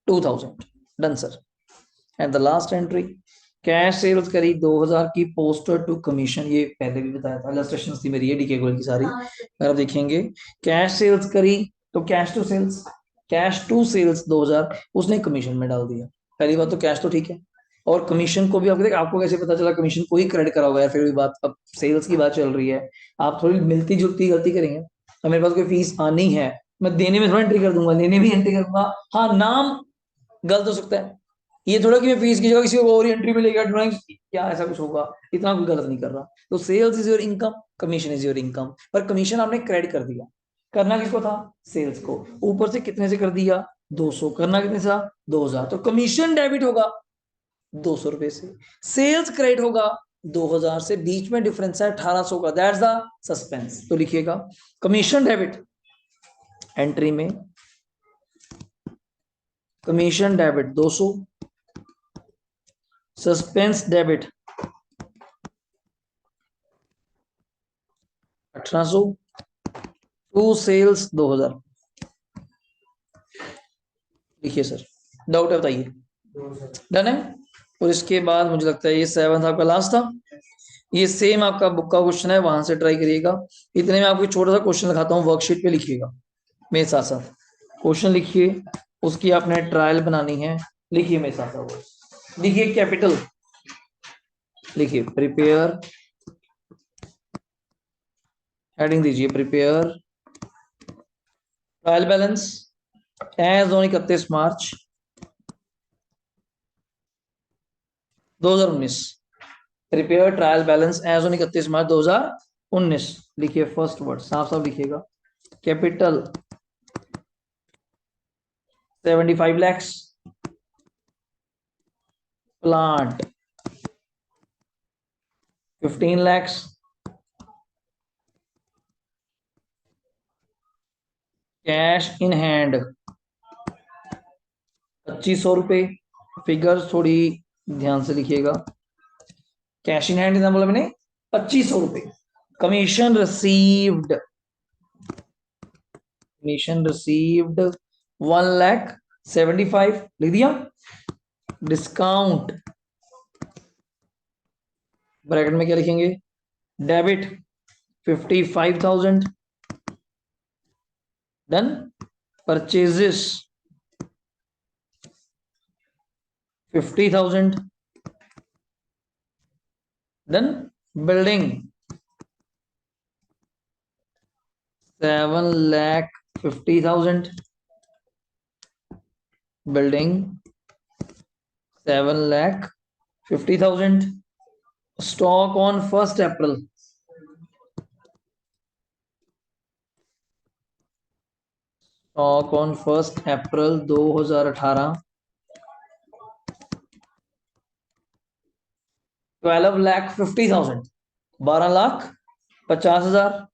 2000। Done sir. And the last entry, cash sales करी 2000 की, पोस्टर टू कमीशन, ये पहले भी बताया था, इलस्ट्रेशन थी मेरी ये डीके गोल्ड की सारी। अगर आप देखेंगे कैश सेल्स करी तो cash to sales, cash to sales 2000 उसने कमीशन में डाल दिया। पहली बात तो कैश तो ठीक है, और कमीशन को भी आपको देख, आपको कैसे पता चला कमीशन को ही क्रेडिट करा होगा यार, फिर भी बात, अब सेल्स की बात चल रही है, आप थोड़ी मिलती जुलती गलती करेंगे। अब मेरे पास कोई फीस आनी है, मैं देने में थोड़ा एंट्री कर दूंगा, लेने भी एंट्री कर दूंगा। हाँ नाम गलत हो सकता है, ये थोड़ा कि मैं फीस की जगह किसी को और एंट्री में लेकर ड्राइंग क्या ऐसा कुछ होगा, इतना कुछ गलत नहीं कर रहा। तो sales is your income, commission is your income, पर कमीशन आपने क्रेडिट कर दिया। करना किसको था, सेल्स को। ऊपर से कितने से कर दिया, 200। करना कितने से था, 2000। तो कमीशन डेबिट होगा 200 रुपए से, सेल्स क्रेडिट होगा 2000 से, बीच में डिफरेंस है 1800 का, दैट्स द सस्पेंस। तो लिखिएगा कमीशन डेबिट, एंट्री में commission debit 200, suspense debit 1800, to sales 2000। लिखिए सर, डाउट है बताइए, डन है। और इसके बाद मुझे लगता है ये 7th आपका लास्ट था, ये सेम आपका बुक का क्वेश्चन है, वहां से ट्राई करिएगा। इतने में आपको छोटा सा क्वेश्चन लिखाता हूँ, वर्कशीट पे लिखिएगा मेरे साथ साथ, क्वेश्चन लिखिए, उसकी आपने ट्रायल बनानी है। लिखिए मेरे साथ साथ, लिखिए कैपिटल, लिखिए प्रिपेयर, हेडिंग दीजिए prepare trial balance as on 31 March 2019। Prepare trial balance as on 31 March 2019। लिखिए फर्स्ट वर्ड, साफ साफ लिखिएगा, capital 75 lakhs, plant 15 lakhs, cash in hand 2500 रुपए। फिगर थोड़ी ध्यान से लिखिएगा, कैश इन हैंड बोला मैंने 2500 रुपए। कमीशन रिसीव्ड, कमीशन रिसीव्ड 1,75,000 लिख दिया। डिस्काउंट ब्रैकेट में क्या लिखेंगे, debit 55,000। Done. Purchases 50,000। Done. Building 7,50,000, building 7,50,000। Stock on 1 April, stock on 1 April 2018 12,50,000, 12,50,000।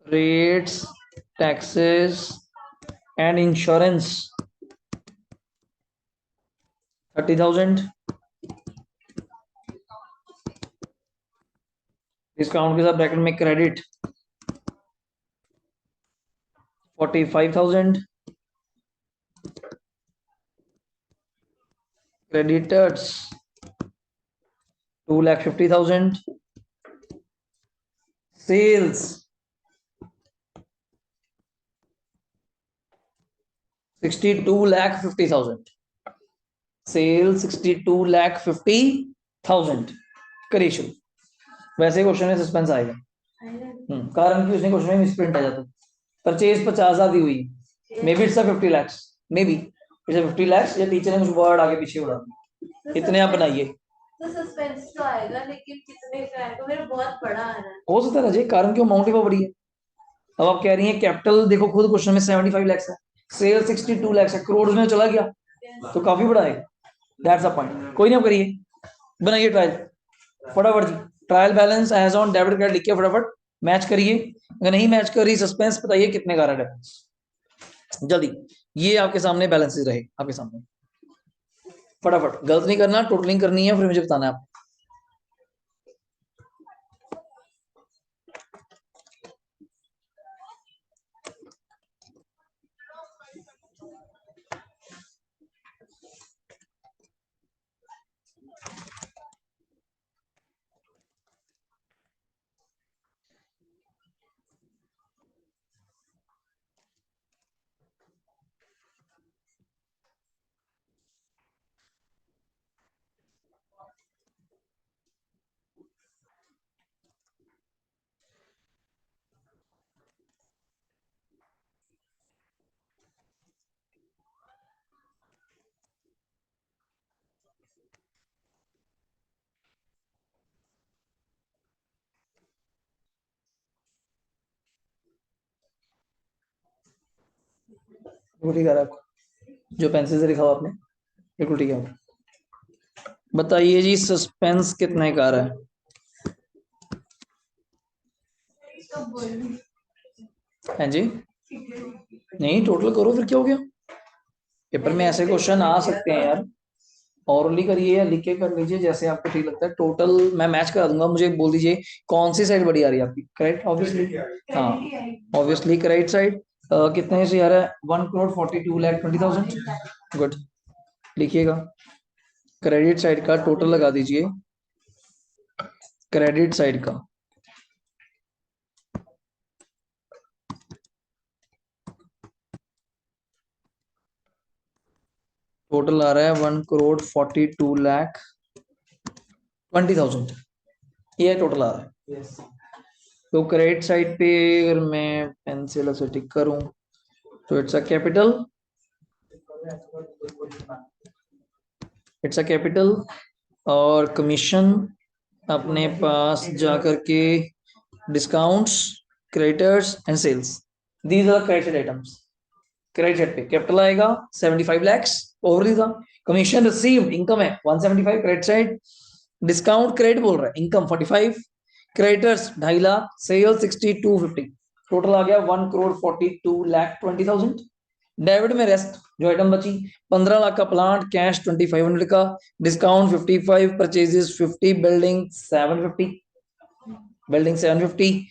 Rates taxes and insurance 30,000। Discount के साथ ब्रैकेट में क्रेडिट 45,000। क्रेडिटर्स 2,50,000। Sales 62,50,000, cell 62,50,000। करिए शुरू। वैसे क्वेश्चन में सस्पेंस आएगा, कारण कि उसने क्वेश्चन में मिसप्रिंट आ जाता। परचेज 50,000 दी हुई, may be it's 50 lakhs, may be फिर से 50 लाख या टीचर ने कुछ वर्ड आगे पीछे उड़ा दिए। इतने आप बनाइए। तो सस्पेंस तो आएगा, लेकिन कितने का आएगा? मेरा बहुत बड़ा आ रहा है। हो सकता है राजे, कारण क्यों अमाउंट ही बहुत बड़ी है। अब आप कह रही हैं कैपिटल, देखो खुद क्वेश्चन में 75 लाख है, सेल 62 लाख है, करोड़ में चला गया तो काफी बड़ा है। That's a point. कोई नहीं, आप करिए, बनाइए ट्रायल फटाफट जी। Trial balance as on debit credit लिखिए फटाफट, मैच करिए। अगर नहीं मैच कर रही सस्पेंस बताइए कितने का रहा है जल्दी। ये आपके सामने बैलेंसेस रहे आपके सामने, फटाफट, गलत नहीं करना, टोटलिंग करनी है, फिर मुझे बताना है आप। बिल्कुल ठीक है आपको, जो पेंसिल से लिखा हुआ आपने, बिल्कुल ठीक है। बताइए जी सस्पेंस कितने का रहा है? तो बोलिए। हाँ जी, नहीं टोटल करो फिर क्या हो गया। पेपर में ऐसे क्वेश्चन आ सकते हैं यार, ऑरली करिए या लिख के कर लीजिए जैसे आपको ठीक लगता है। टोटल मैं मैच करा दूंगा, मुझे बोल दीजिए कौन सी साइड बड़ी आ रही है आपकी, करेक्ट ऑब्वियसली। हाँ ऑब्वियसली करेक्ट साइड। कितने से आ रहा है? 1,42,20,000। गुड, लिखिएगा। क्रेडिट साइड का टोटल लगा दीजिए, क्रेडिट साइड का टोटल आ रहा है 1,42,20,000, ये टोटल आ रहा है। तो क्रेडिट साइड पे अगर मैं पेंसिल से टिक करूं तो it's a capital, it's a capital. और कमीशन अपने पास जा करके discounts, creditors and sales, these are credit items. Credit side पे कैपिटल आएगा 75 lakhs ओवरली था। कमीशन रिसीव्ड इनकम है 175 क्रेडिट साइड, डिस्काउंट क्रेडिट बोल रहा है income 45, creditors 2.5 lakh, sale 6250, total आ गया 1,42,20,000। डेबिट में रेस्ट जो आइटम बची 15 लाख का प्लांट, कैश 2500 का, डिस्काउंट 55, परचेजेस 50, बिल्डिंग 750, बिल्डिंग 750,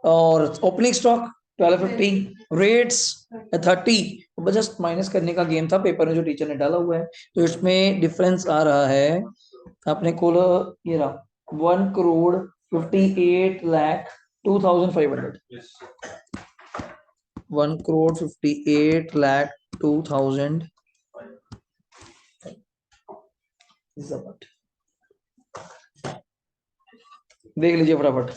और opening stock 1250, rates 30। Just minus करने का गेम था, पेपर में जो टीचर ने डाला हुआ है। तो इसमें डिफरेंस आ रहा है अपने को, ये रहा 1,58,02,500, 1,58,02,000। देख लीजिए फटाफट।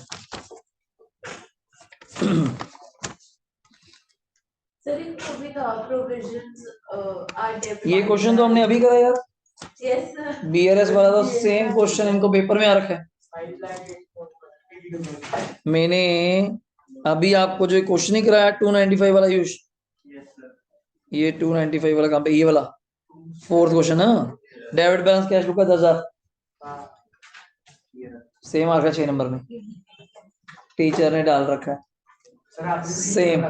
सर इनको भी था प्रोविजंस आर डेबिट। ये क्वेश्चन तो हमने अभी करा यार, यस सर। बीआरएस वाला तो सेम क्वेश्चन इनको पेपर में आ रखा है। मैंने अभी आपको जो क्वेश्चन ही कराया 295 वाला यूज, ये 295 वाला काम पे, ये वाला फोर्थ क्वेश्चन है। डेबिट बैलेंस कैश बुक का 10,000, सेम आ रखा है 6 नंबर में, टीचर ने डाल रखा है सेम।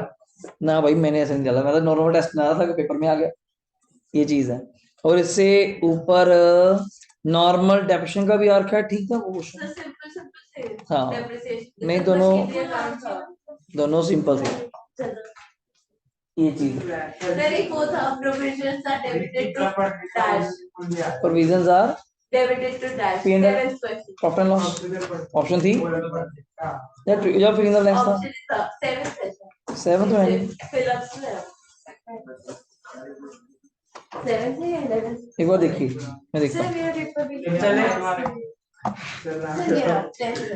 ना भाई मैंने ऐसे नहीं डाला, मैं तो नॉर्मल टेस्ट में आया था कि पेपर में आ गया, ये चीज है। और इससे ऊपर नॉर्मल डेप्रेशन का भी आ रखा है, ठीक था वो क्वेश्चन। सिंपल सिंपल थे। हाँ डेप्रिसिएशन नहीं, दोनों सिंपल थे, ये चीज। सर एक वो था provisions are debited to dash, provisions are debited to dash, P&L, 7th question. Profit and loss option थी या फिर इन द ब्लैंक्स था। ऑप्शन था 7th है। 7th में फिलअप्स में 7th है या 11th? एक बार देखिए, मैं देखता सर हूँ। मेरा पेपर भी चले सर मेरा 10th